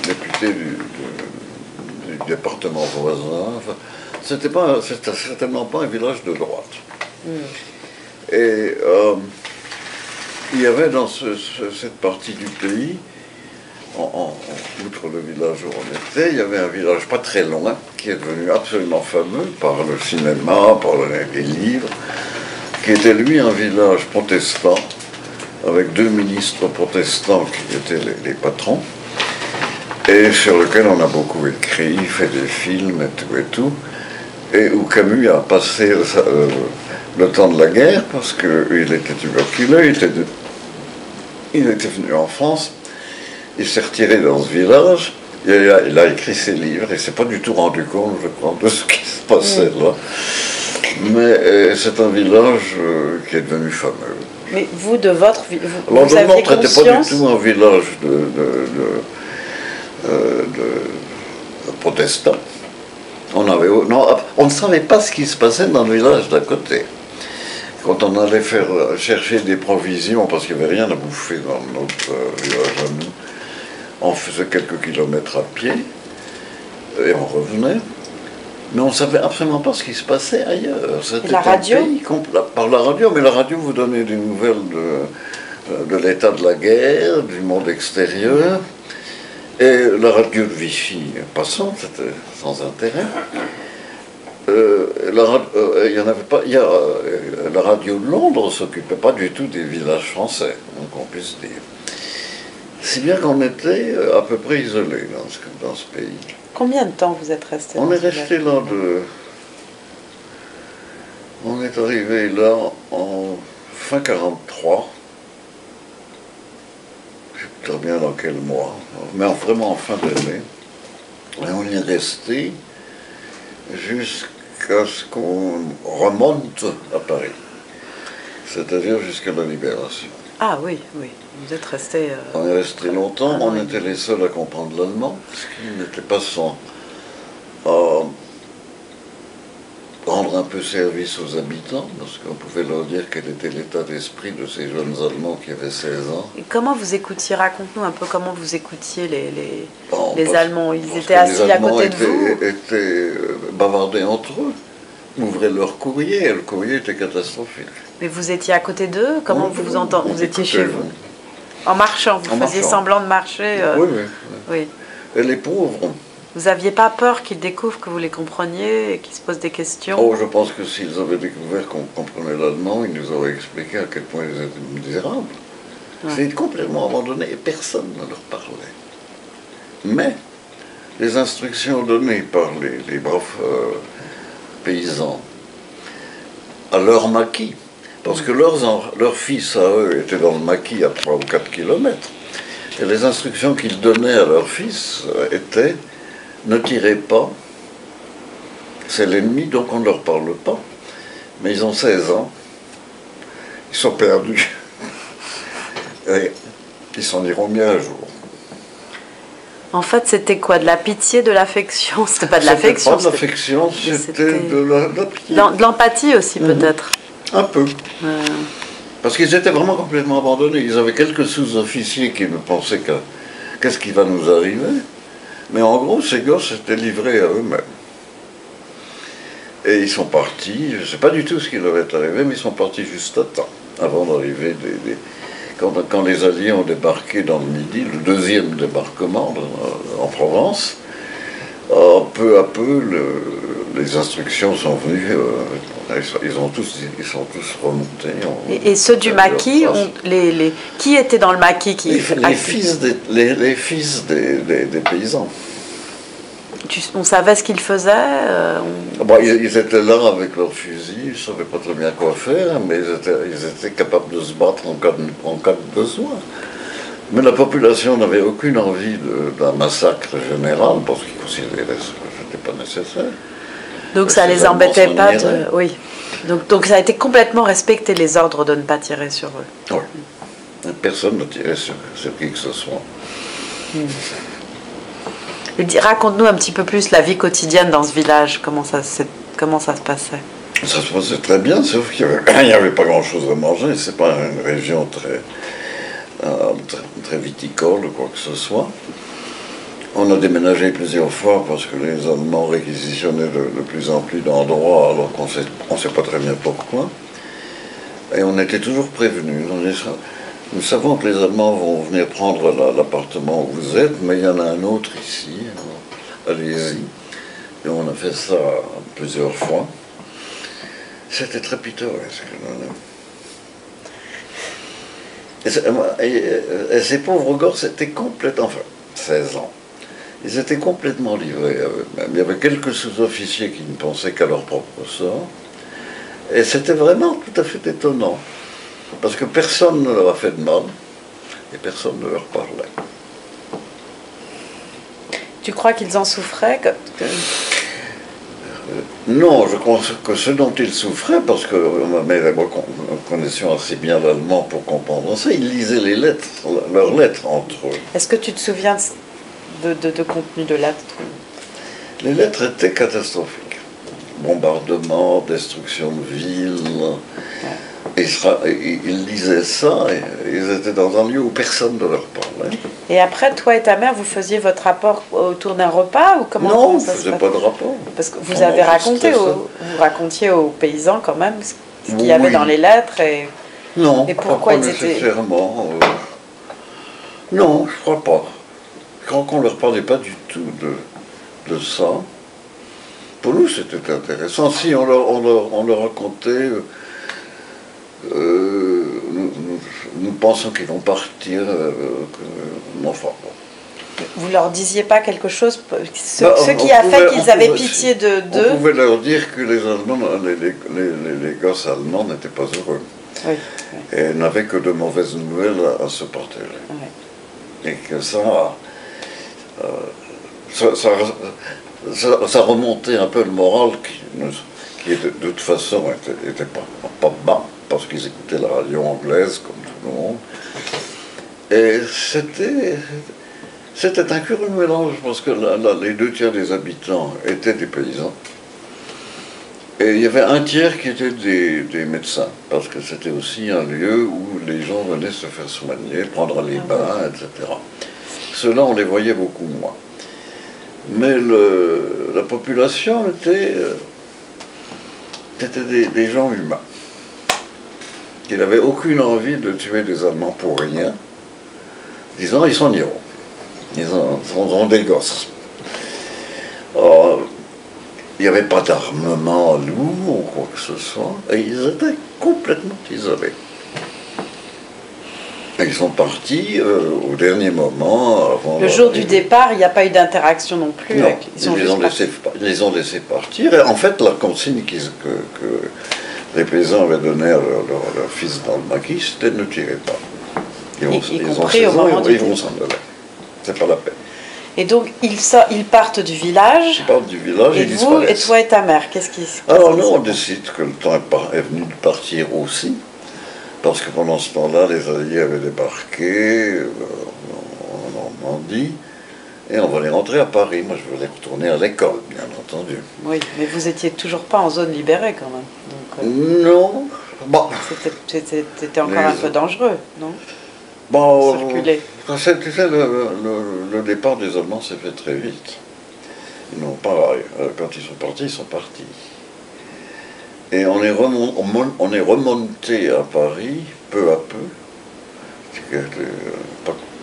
député du département voisin. Enfin, c'était certainement pas un village de droite. Et il y avait dans cette partie du pays, outre le village où on était, il y avait un village pas très loin qui est devenu absolument fameux par le cinéma, par les livres, qui était lui un village protestant avec 2 ministres protestants qui étaient les patrons, et sur lequel on a beaucoup écrit, fait des films et tout, et où Camus a passé le temps de la guerre, parce qu'il était tuberculeux, il était venu en France, il s'est retiré dans ce village, il a écrit ses livres, et il ne s'est pas du tout rendu compte, je crois, de ce qui se passait là. Mais c'est un village qui est devenu fameux. Mais vous, de votre vie, vous Alors, aviez notre n'était pas conscience du tout un village de protestants. On ne savait pas ce qui se passait dans le village d'à côté. Quand on allait chercher des provisions, parce qu'il n'y avait rien à bouffer dans notre village à nous, on faisait quelques kilomètres à pied, et on revenait. Mais on ne savait absolument pas ce qui se passait ailleurs. C'était la radio par la radio, mais la radio vous donnait des nouvelles de l'état de la guerre, du monde extérieur. Et la radio de Vichy passant, c'était sans intérêt. Il y en avait pas. La radio de Londres ne s'occupait pas du tout des villages français, donc on puisse dire. Si bien qu'on était à peu près isolés dans ce pays. Combien de temps vous êtes resté? On est resté là On est arrivé là en fin 43. Je ne sais pas très bien dans quel mois, mais vraiment en fin d'année. Et on y est resté jusqu'à ce qu'on remonte à Paris. C'est-à-dire jusqu'à la Libération. Ah oui, oui. Vous êtes resté... On est resté longtemps, on était les seuls à comprendre l'allemand, ce qui n'était pas sans rendre un peu service aux habitants, parce qu'on pouvait leur dire quel était l'état d'esprit de ces jeunes Allemands qui avaient 16 ans. Et comment vous écoutiez? Raconte-nous un peu comment vous écoutiez les Parce Allemands. Ils étaient assis à côté de vous? Les Allemands étaient bavardés entre eux, ouvraient leur courrier, et le courrier était catastrophique. Mais vous étiez à côté d'eux? Comment vous entendez? Vous étiez chez vous? En marchant, vous faisiez semblant de marcher Oui. Oui. Et les pauvres. Vous n'aviez pas peur qu'ils découvrent que vous les compreniez et qu'ils se posent des questions? Oh, je pense que s'ils avaient découvert qu'on comprenait l'allemand, ils nous auraient expliqué à quel point ils étaient misérables. Ouais. C'est complètement abandonné et personne ne leur parlait. Mais les instructions données par les braves paysans à leur maquis, parce que leurs fils à eux étaient dans le maquis à 3 ou 4 kilomètres. Et les instructions qu'ils donnaient à leurs fils étaient: ne tirez pas, c'est l'ennemi, donc on ne leur parle pas. Mais ils ont 16 ans, ils sont perdus. Et ils s'en iront bien un jour. En fait, c'était quoi? De la pitié, de l'affection? C'était pas de l'affection. C'était pas de l'affection, c'était de l'empathie aussi, peut-être. Un peu. Parce qu'ils étaient vraiment complètement abandonnés. Ils avaient quelques sous-officiers qui me pensaient qu'est-ce qui va nous arriver. Mais en gros, ces gosses étaient livrés à eux-mêmes. Et ils sont partis, je ne sais pas du tout ce qui leur est arrivé, mais ils sont partis juste à temps, avant d'arriver quand les Alliés ont débarqué dans le Midi, le deuxième débarquement en Provence, peu à peu, les instructions sont venues, ils sont tous remontés. Et ceux du maquis, qui étaient dans le maquis les fils des paysans. On savait ce qu'ils faisaient ils étaient là avec leurs fusils, ils ne savaient pas très bien quoi faire, mais ils étaient capables de se battre en cas de besoin. Mais la population n'avait aucune envie d'un massacre général, parce qu'ils considéraient que ce n'était pas nécessaire. Donc ça ne les embêtait pas Oui. Donc ça a été complètement respecté, les ordres de ne pas tirer sur eux. Oui. Personne ne tirait sur qui que ce soit. Raconte-nous un petit peu plus la vie quotidienne dans ce village, comment ça se passait? Ça se passait très bien, sauf qu'il n'y avait pas grand-chose à manger. C'est pas une région très viticole ou quoi que ce soit. On a déménagé plusieurs fois parce que les Allemands réquisitionnaient de plus en plus d'endroits, alors qu'on ne sait pas très bien pourquoi. Et on était toujours prévenus. Nous savons que les Allemands vont venir prendre l'appartement où vous êtes, mais il y en a un autre ici, allez-y. Et on a fait ça plusieurs fois. C'était très pittoresque. Et ces pauvres gosses étaient complètement, enfin, 16 ans, ils étaient complètement livrés à eux-mêmes. Il y avait quelques sous-officiers qui ne pensaient qu'à leur propre sort. Et c'était vraiment tout à fait étonnant. Parce que personne ne leur a fait de mal et personne ne leur parlait. Tu crois qu'ils en souffraient Non, je crois que ce dont ils souffraient, parce que ma mère et moi connaissions assez bien l'allemand pour comprendre ça, ils lisaient les lettres, leurs lettres entre eux. Est-ce que tu te souviens de contenu de lettres? Les lettres étaient catastrophiques. Bombardement, destruction de villes. Ils lisaient ça, et ils étaient dans un lieu où personne ne leur parlait. Et après, toi et ta mère, vous faisiez votre rapport autour d'un repas ou comment? Non, on ne ça se faisait passe? pas de rapport. Parce que vous avez raconté, vous racontiez aux paysans quand même ce qu'il y avait dans les lettres et non, et pourquoi ils étaient... nécessairement. Non, je crois pas. Je crois qu'on ne leur parlait pas du tout de ça. Pour nous, c'était intéressant. Si on leur racontait, nous pensons qu'ils vont partir, enfin bon. Vous leur disiez pas quelque chose, ce qui a fait qu'ils avaient pitié d'eux? On pouvait leur dire que les Allemands, les gosses allemands n'étaient pas heureux. Oui, oui. Et n'avaient que de mauvaises nouvelles à se partager. Oui. Et que ça remontait un peu le moral qui de toute façon était pas bas, parce qu'ils écoutaient la radio anglaise comme tout le monde. Et c'était un curieux mélange, parce que les 2 tiers des habitants étaient des paysans. Et il y avait un tiers qui étaient des médecins, parce que c'était aussi un lieu où les gens venaient se faire soigner, prendre les bains, etc. Ceux-là, on les voyait beaucoup moins. Mais la population était des gens humains, qui n'avaient aucune envie de tuer des Allemands pour rien, disant ils sont nirons, ils sont des gosses. Alors, il n'y avait pas d'armement lourd ou quoi que ce soit, et ils étaient complètement isolés. Et ils sont partis au dernier moment. Avant le jour du départ, il n'y a pas eu d'interaction non plus. Non, ils les ont laissés partir. Et en fait, la consigne que les paysans avaient donnée à leur fils dans le maquis, c'était ne tirez pas. Ils vont s'en aller. C'est pas la peine. Et donc, ils partent du village. Ils partent du village et vous, et toi et ta mère, qu'est-ce qui se passe? Alors nous, on décide que le temps est venu de partir aussi. Parce que pendant ce temps-là, les Alliés avaient débarqué en Normandie, et on voulait rentrer à Paris. Moi, je voulais retourner à l'école, bien entendu. Oui, mais vous étiez toujours pas en zone libérée quand même. Donc, non. Bon. C'était encore un peu dangereux, non? Bon, circuler. Le départ des Allemands s'est fait très vite. Ils n'ont pas, quand ils sont partis. Et on est remonté à Paris peu à peu.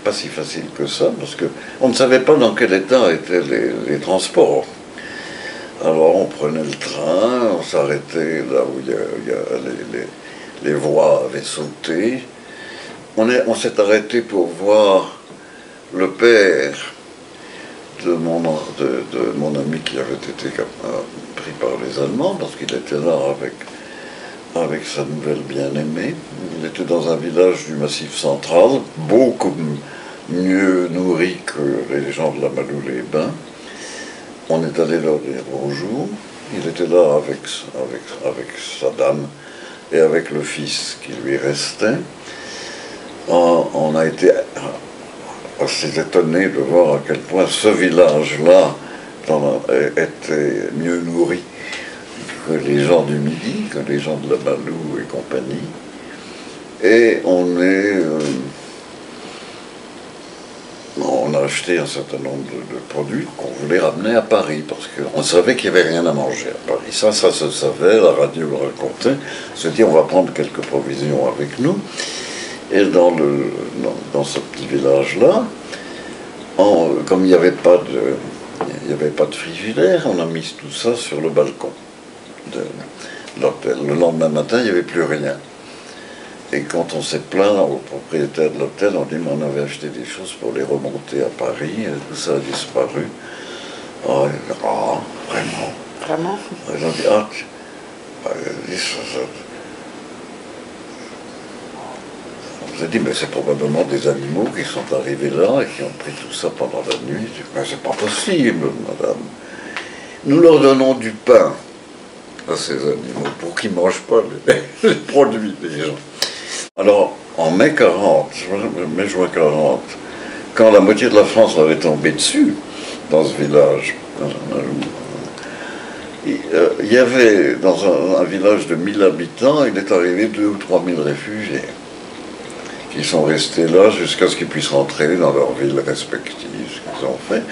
Pas si facile que ça, parce qu'on ne savait pas dans quel état étaient les transports. Alors on prenait le train, on s'arrêtait là où les voies avaient sauté. On s'est arrêté pour voir le père de mon ami qui avait été pris par les Allemands, parce qu'il était là avec sa nouvelle bien-aimée. Il était dans un village du Massif central, beaucoup mieux nourri que les gens de la Malou-les-Bains. On est allé leur dire bonjour. Il était là avec sa dame et avec le fils qui lui restait. On a été assez étonnés de voir à quel point ce village-là était mieux nourri que les gens du Midi, que les gens de la Malou et compagnie. Et on a acheté un certain nombre de produits qu'on voulait ramener à Paris, parce qu'on savait qu'il n'y avait rien à manger à Paris. Ça se savait, la radio le racontait. On s'est dit, on va prendre quelques provisions avec nous. Et dans ce petit village-là, comme il n'y avait pas de frigidaire, on a mis tout ça sur le balcon de l'hôtel. Le lendemain matin, il n'y avait plus rien. Et quand on s'est plaint au propriétaire de l'hôtel, on dit, mais on avait acheté des choses pour les remonter à Paris, et tout ça a disparu. Oh, vraiment. Vraiment? Ils ont dit, on s'est dit, mais c'est probablement des animaux qui sont arrivés là et qui ont pris tout ça pendant la nuit. Je dis, mais c'est pas possible, madame. Nous leur donnons du pain à ces animaux pour qu'ils ne mangent pas les produits des gens. Alors, en mai 40, mai-juin 40, quand la moitié de la France avait tombé dessus, dans ce village, il y avait, dans un village de 1000 habitants, il est arrivé 2 ou 3 000 réfugiés qui sont restés là jusqu'à ce qu'ils puissent rentrer dans leurs villes respectives, ce qu'ils ont fait.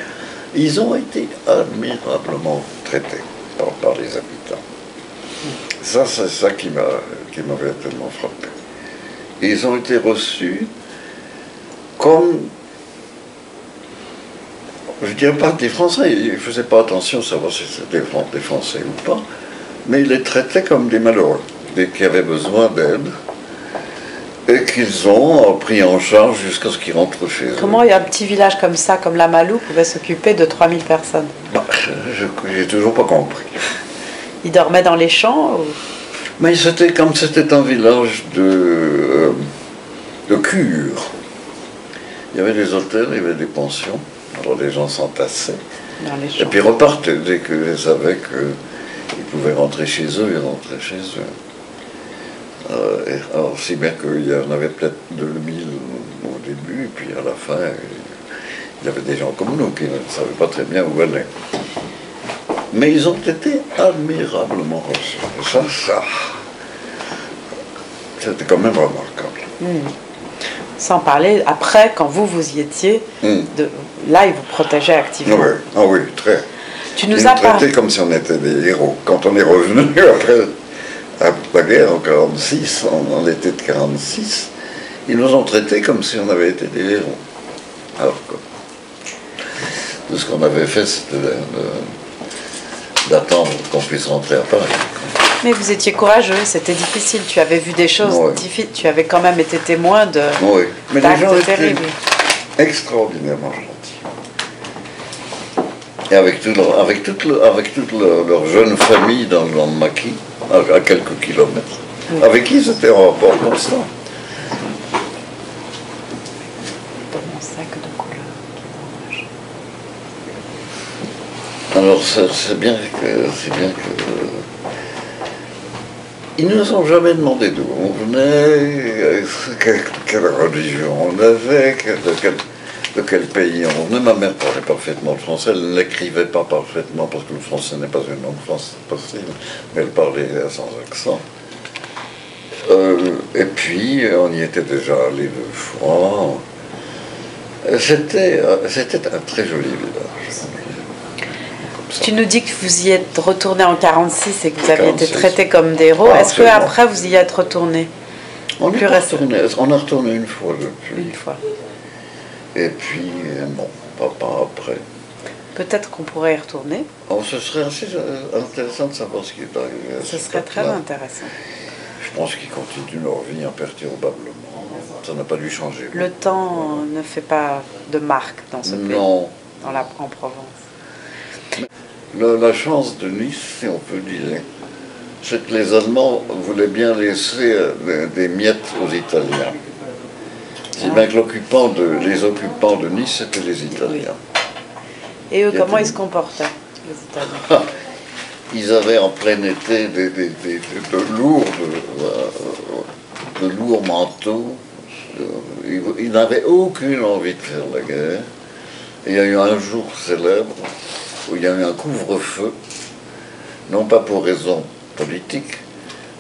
Ils ont été admirablement traités par les habitants. Ça, c'est ça qui m'avait tellement frappé. Et ils ont été reçus comme, je ne dirais pas des Français, ils ne faisaient pas attention à savoir si c'était des Français ou pas, mais ils les traitaient comme des malheureux, qui avaient besoin d'aide, et qu'ils ont pris en charge jusqu'à ce qu'ils rentrent chez eux. Comment un petit village comme ça, comme la Malou, pouvait s'occuper de 3000 personnes? J'ai toujours pas compris. Ils dormaient dans les champs ou... Mais comme c'était un village de cure. Il y avait des hôtels, il y avait des pensions. Alors les gens s'entassaient. Dans les champs. Et puis repartaient dès qu'ils savaient qu'ils pouvaient rentrer chez eux, ils rentraient chez eux. Alors, si bien qu'il y en avait peut-être 2000 au début, et puis à la fin, il y avait des gens comme nous qui ne savaient pas très bien où aller. Mais ils ont été admirablement reçus. Ça, c'était quand même remarquable. Sans parler, après, quand vous y étiez, là, ils vous protégeaient activement. Oui, ah oui, très. Tu nous ils as nous traitaient comme si on était des héros. Quand on est revenu après la guerre en 1946, en l'été de 1946, ils nous ont traités comme si on avait été des héros. Alors que tout ce qu'on avait fait, c'était d'attendre qu'on puisse rentrer à Paris. Mais vous étiez courageux, c'était difficile, tu avais vu des choses difficiles, tu avais quand même été témoin de mais les gens étaient terribles. extraordinairement gentils. Et avec toute leur jeune famille dans le maquis, à quelques kilomètres, avec qui ils étaient en rapport constant. Dans mon sac de couleur, qui est Alors c'est bien que ils ne nous ont jamais demandé d'où on venait, quelle religion on avait, de quel pays on venait. Ma mère parlait parfaitement le français, elle ne l'écrivait pas parfaitement parce que le français n'est pas une langue facile, mais elle parlait sans accent. Et puis on y était déjà allé 2 fois. C'était un très joli village. Tu nous dis que vous y êtes retourné en 1946 et que vous avez été 46. traités comme des héros. Est-ce qu'après vous y êtes retourné? On a retourné une fois depuis. Une fois. Et puis, bon, pas après. Peut-être qu'on pourrait y retourner. Oh, ce serait assez intéressant de savoir ce qui est arrivé. Ce serait très intéressant. Je pense qu'ils continuent leur vie imperturbablement. Ça n'a pas dû changer. Le temps ne fait pas de marque dans ce pays. Non. En Provence. La chance de Nice, si on peut dire, c'est que les Allemands voulaient bien laisser des miettes aux Italiens. Si bien que les occupants de Nice, c'était les Italiens. Et eux, comment ils se comportaient, les Italiens? Ils avaient en plein été de lourds manteaux. Ils n'avaient aucune envie de faire la guerre. Et il y a eu un jour célèbre où il y a eu un couvre-feu, non pas pour raison politique,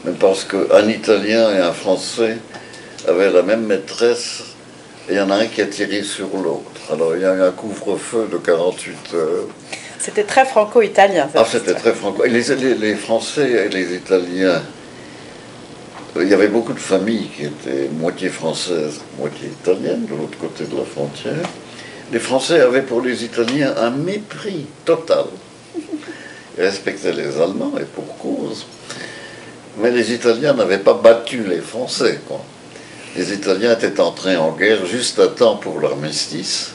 mais parce qu'un Italien et un Français avaient la même maîtresse, et il y en a un qui a tiré sur l'autre. Alors il y a eu un couvre-feu de 48 heures. C'était très franco-italien. C'était très franco. Et les Français et les Italiens, il y avait beaucoup de familles qui étaient moitié françaises, moitié italiennes, de l'autre côté de la frontière. Les Français avaient pour les Italiens un mépris total. Ils respectaient les Allemands, et pour cause. Mais les Italiens n'avaient pas battu les Français, quoi. les Italiens étaient entrés en guerre juste à temps pour l'armistice.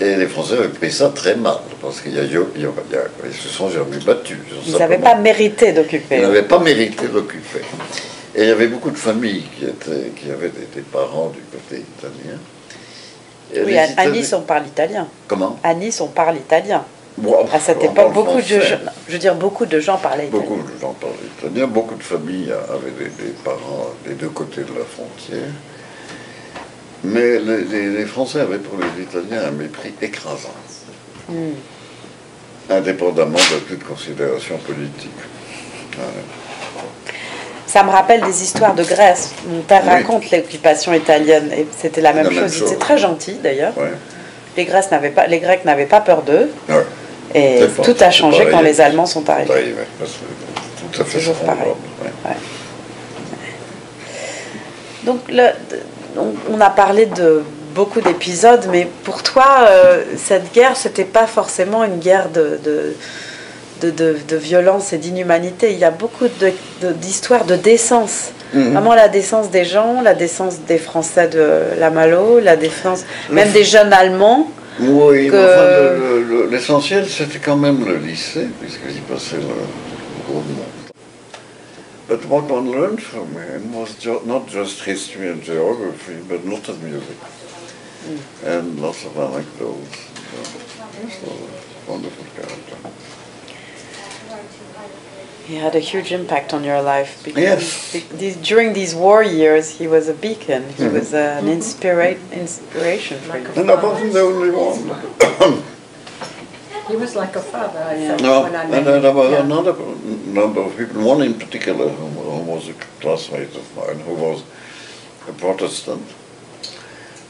Et les Français avaient pris ça très mal, parce qu'ils se sont jamais battus. Ils n'avaient pas mérité d'occuper. Ils n'avaient pas mérité d'occuper. Et il y avait beaucoup de familles qui avaient des parents du côté italien. Et oui, à Nice, on parle italien. Comment? À Nice, on parle italien. Bon, à cette époque, beaucoup de gens parlaient italien. Beaucoup de gens parlaient italien. Beaucoup de familles avaient des parents des deux côtés de la frontière. Mais les Français avaient pour les Italiens un mépris écrasant, indépendamment de toute considération politique. Voilà. Ça me rappelle des histoires de Grèce. Mon père raconte l'occupation italienne et c'était la même chose. C'était très gentil d'ailleurs. Ouais. Les Grecs n'avaient pas peur d'eux. Ouais. Et tout a changé quand les Allemands sont arrivés. Tout à fait. Toujours pareil. Ouais. Donc on a parlé de beaucoup d'épisodes, mais pour toi, cette guerre, c'était pas forcément une guerre de violence et d'inhumanité. Il y a beaucoup d'histoires de décence. Vraiment la décence des gens, la décence des Français de la Malo, la défense même des jeunes Allemands. Oui, enfin, l'essentiel, c'était quand même le lycée, puisque j'y passais le gros monde. But what one learned from him was not just history and geography, but lots of music and lots of anecdotes. He was a wonderful character. He had a huge impact on your life because during these war years, he was a beacon. He was an inspiration for you. And I wasn't the only one. He was like a father, I felt, when I met him. And there were another number of people, one in particular who was a classmate of mine, who was a Protestant,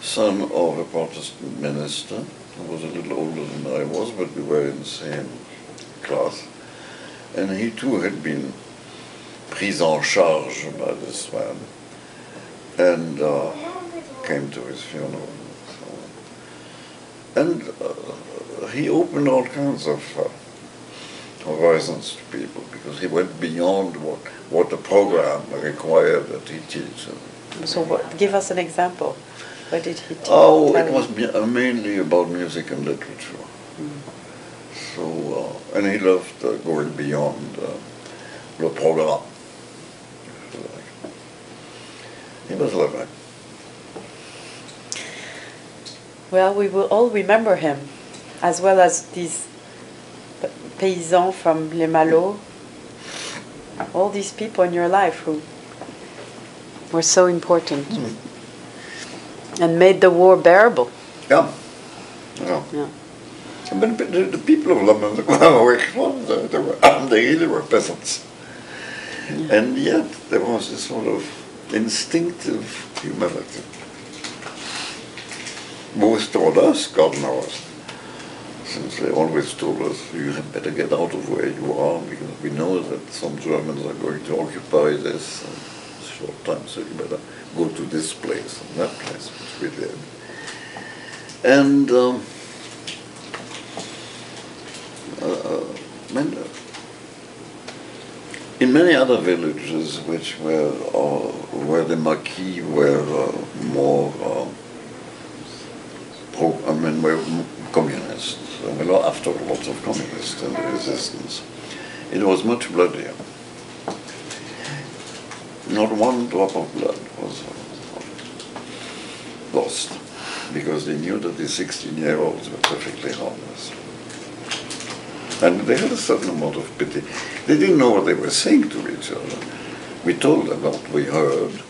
son of a Protestant minister, who was a little older than I was, but we were in the same class. And he too had been pris en charge by this man, and came to his funeral. And he opened all kinds of horizons to people, because he went beyond what the program required that he teach. So give us an example. What did he teach? Oh, it was mainly about music and literature. So, and he loved going beyond the program. He was lovely. Well, we will all remember him, as well as these paysans from Les Malo, all these people in your life who were so important and made the war bearable. Yeah. But the people of London they really were peasants. Yeah. And yet there was this sort of instinctive humility. Both toward us, God knows, since they always told us, you had better get out of where you are, because we know that some Germans are going to occupy this short time, so you better go to this place and that place, which we did. And in many other villages, which were where the Maquis were more were communists. After lots of communists in the resistance, it was much bloodier. Not one drop of blood was lost, because they knew that the 16-year-olds were perfectly harmless. And they had a certain amount of pity. They didn't know what they were saying to each other. We told them what we heard.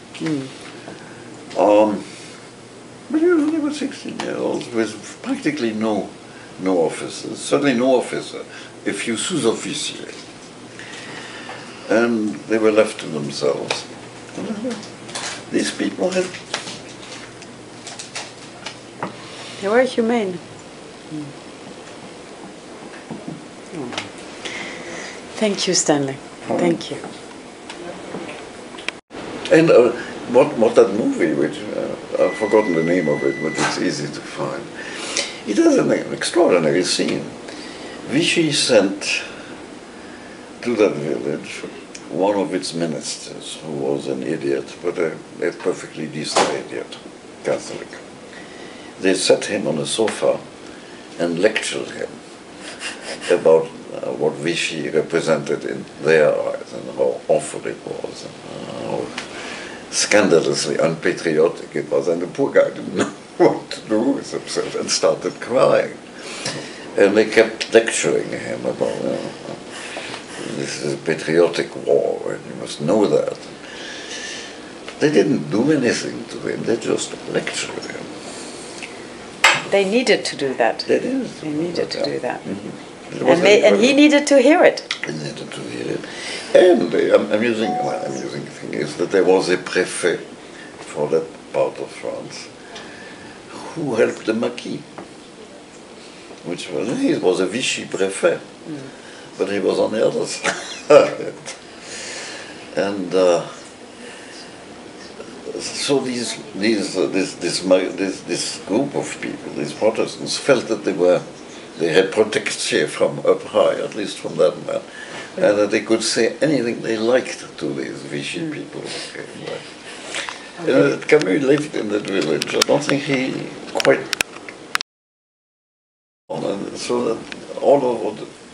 But you know, they were 16-year-olds with practically no officers, certainly no officer, a few sous-officiers. And they were left to themselves. These people had... They were humane. Thank you, Stanley. Thank you. And what that movie, which I've forgotten the name of it, but it's easy to find. It has an extraordinary scene. Vichy sent to that village one of its ministers, who was an idiot, but a perfectly decent idiot, Catholic. They sat him on a sofa and lectured him about what Vichy represented in their eyes and how awful it was and how scandalously unpatriotic it was. And the poor guy didn't know what to do with himself and started crying. And they kept lecturing him about, this is a patriotic war and you must know that. They didn't do anything to him, they just lectured him. They needed to do that. They did. They needed to do that. Mm-hmm. And he needed to hear it. He needed to hear it. And the amusing thing is that there was a préfet for that part of France who helped the Marquis, he was a Vichy préfet, but he was on the other side. And so this group of people, these Protestants, felt that they had protection from up high, at least from that man, and that they could say anything they liked to these Vichy people who came back. Camus lived in that village. I don't think he quite. So that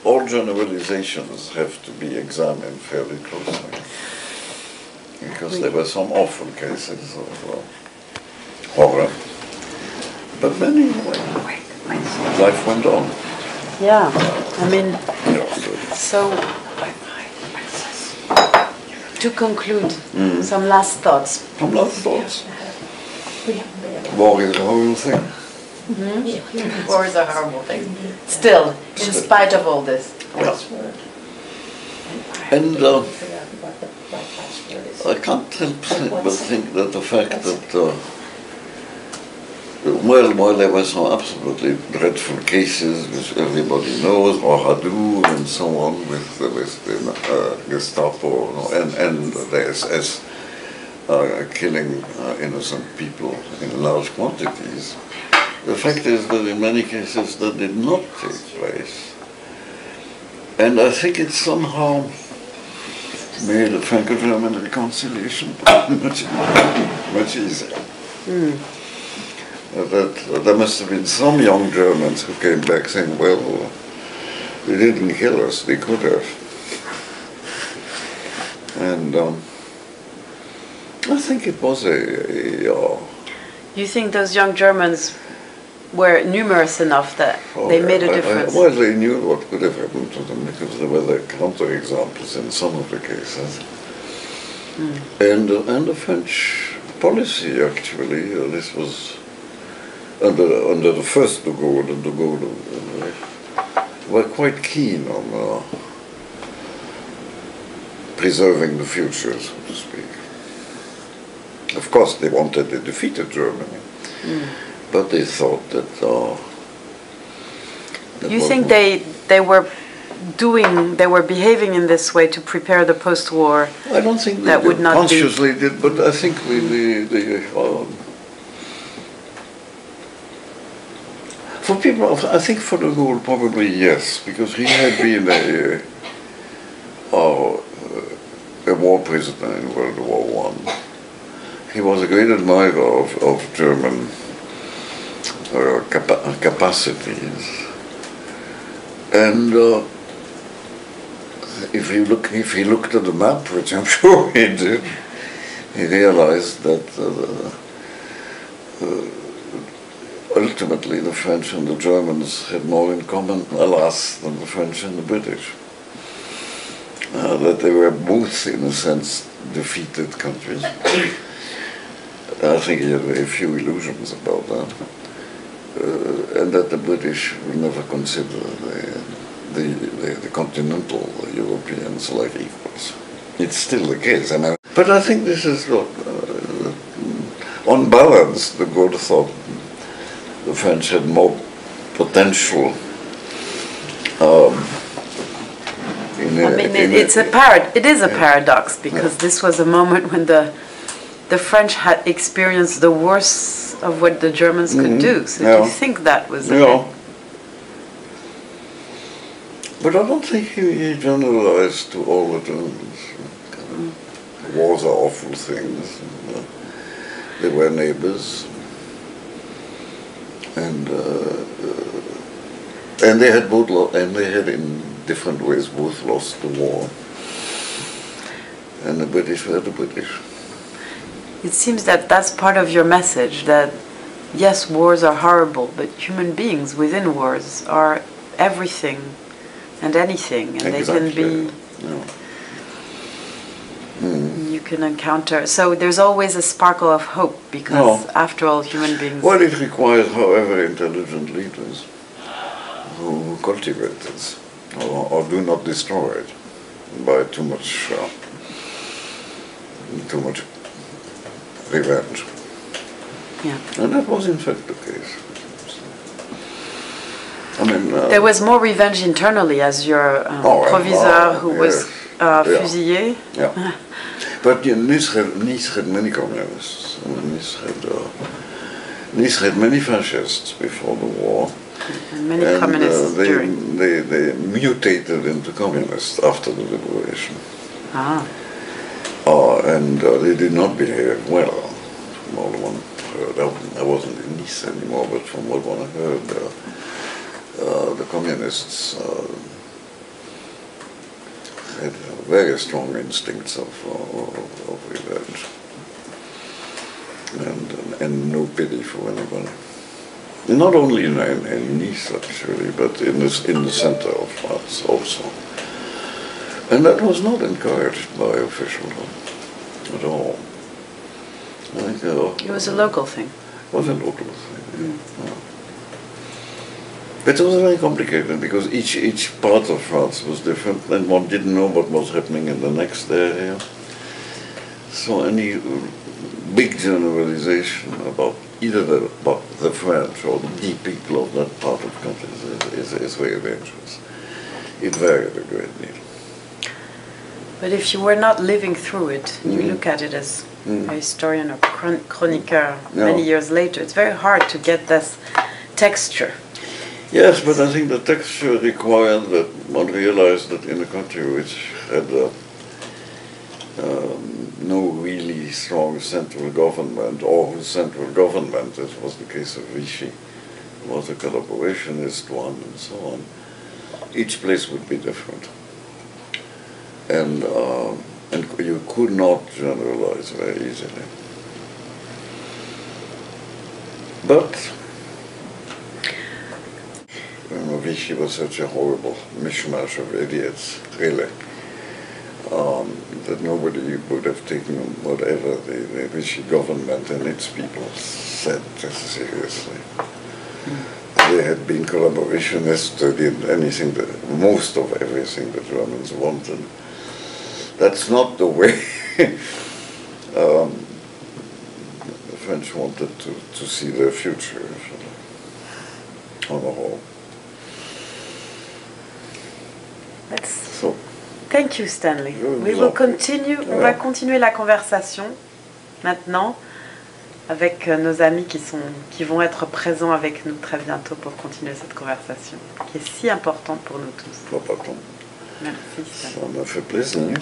all generalizations have to be examined fairly closely, because there were some awful cases of horror, but many life went on. Yeah, I mean, so to conclude, some last thoughts. Some last thoughts. War is a horrible thing. War is a horrible thing. Still, in spite of all this. Yeah. And I can't help but think that the fact that while there were some absolutely dreadful cases which everybody knows, Rohadou and so on, with the Gestapo and the SS killing innocent people in large quantities, the fact is that in many cases that did not take place. And I think it somehow made the Franco-German reconciliation much easier. That there must have been some young Germans who came back saying, well, they didn't kill us, they could have. And I think it was You think those young Germans were numerous enough that they made a difference? Well, they knew what could have happened to them, because there were the counter-examples in some of the cases. And the French policy, actually, this was under the first de Gaulle, and de Gaulle were quite keen on preserving the future, so to speak. Of course, they wanted to defeat Germany, but they thought that. You think they were behaving in this way to prepare the post-war? I don't think that they would not consciously did, but I think for people, I think for de Gaulle probably yes, because he had been a war prisoner in World War I. He was a great admirer of German capacities, and if he looked at the map, which I'm sure he did, he realized that ultimately the French and the Germans had more in common, alas, than the French and the British. That they were both, in a sense, defeated countries. I think he had very few illusions about that. And that the British will never consider the continental Europeans like equals. It's still the case. But I think this is what, on balance, de Gaulle thought the French had more potential. It is a paradox, because this was a moment when the French had experienced the worst of what the Germans could do. So do you think that was But I don't think he generalized to all the Germans. Wars are awful things. They were neighbors, and they had in different ways both lost the war. And the British were the British. It seems that that's part of your message, that yes, wars are horrible, but human beings within wars are everything and anything, and Exactly. they can be... Yeah. You can encounter... So there's always a sparkle of hope, because after all, human beings... Well, it requires, however, intelligent leaders who cultivate this, or do not destroy it by too much revenge. Yeah. And that was in fact the case. I mean... There was more revenge internally, as your proviseur who was fusillé. Yeah. But Nice had many communists. Nice had many fascists before the war. And many communists during. They mutated into communists after the liberation. Ah. And they did not behave well. From all one heard, I wasn't in Nice anymore, but from what one heard, the communists had very strong instincts of revenge, and no pity for anybody. Not only in Nice actually, but in the center of France also. And that was not encouraged by officials at all. I think, It was a local thing. It was a local thing. Yeah. It was very complicated because each part of France was different, and one didn't know what was happening in the next area. So any big generalization about either the French or the people of that part of the country is very dangerous. It varied a great deal. But if you were not living through it, you look at it as a historian or chroniqueur many years later, it's very hard to get this texture. Yes, but I think the texture required that one realized that in a country which had no really strong central government, or whose central government, as was the case of Vichy, was a collaborationist one and so on, each place would be different. And you could not generalize very easily. But Vichy was such a horrible mishmash of idiots, really, that nobody would have taken whatever the Vichy government and its people said seriously. They had been collaborationists, they did most of everything the Germans wanted. That's not the way the French wanted to see their future, on the whole. So, thank you, Stanley. We will continue. On va continuer la conversation maintenant avec nos amis qui vont être présents avec nous très bientôt pour continuer cette conversation qui est si importante pour nous tous. Merci. Merci, Stanley. Ça m'a fait plaisir.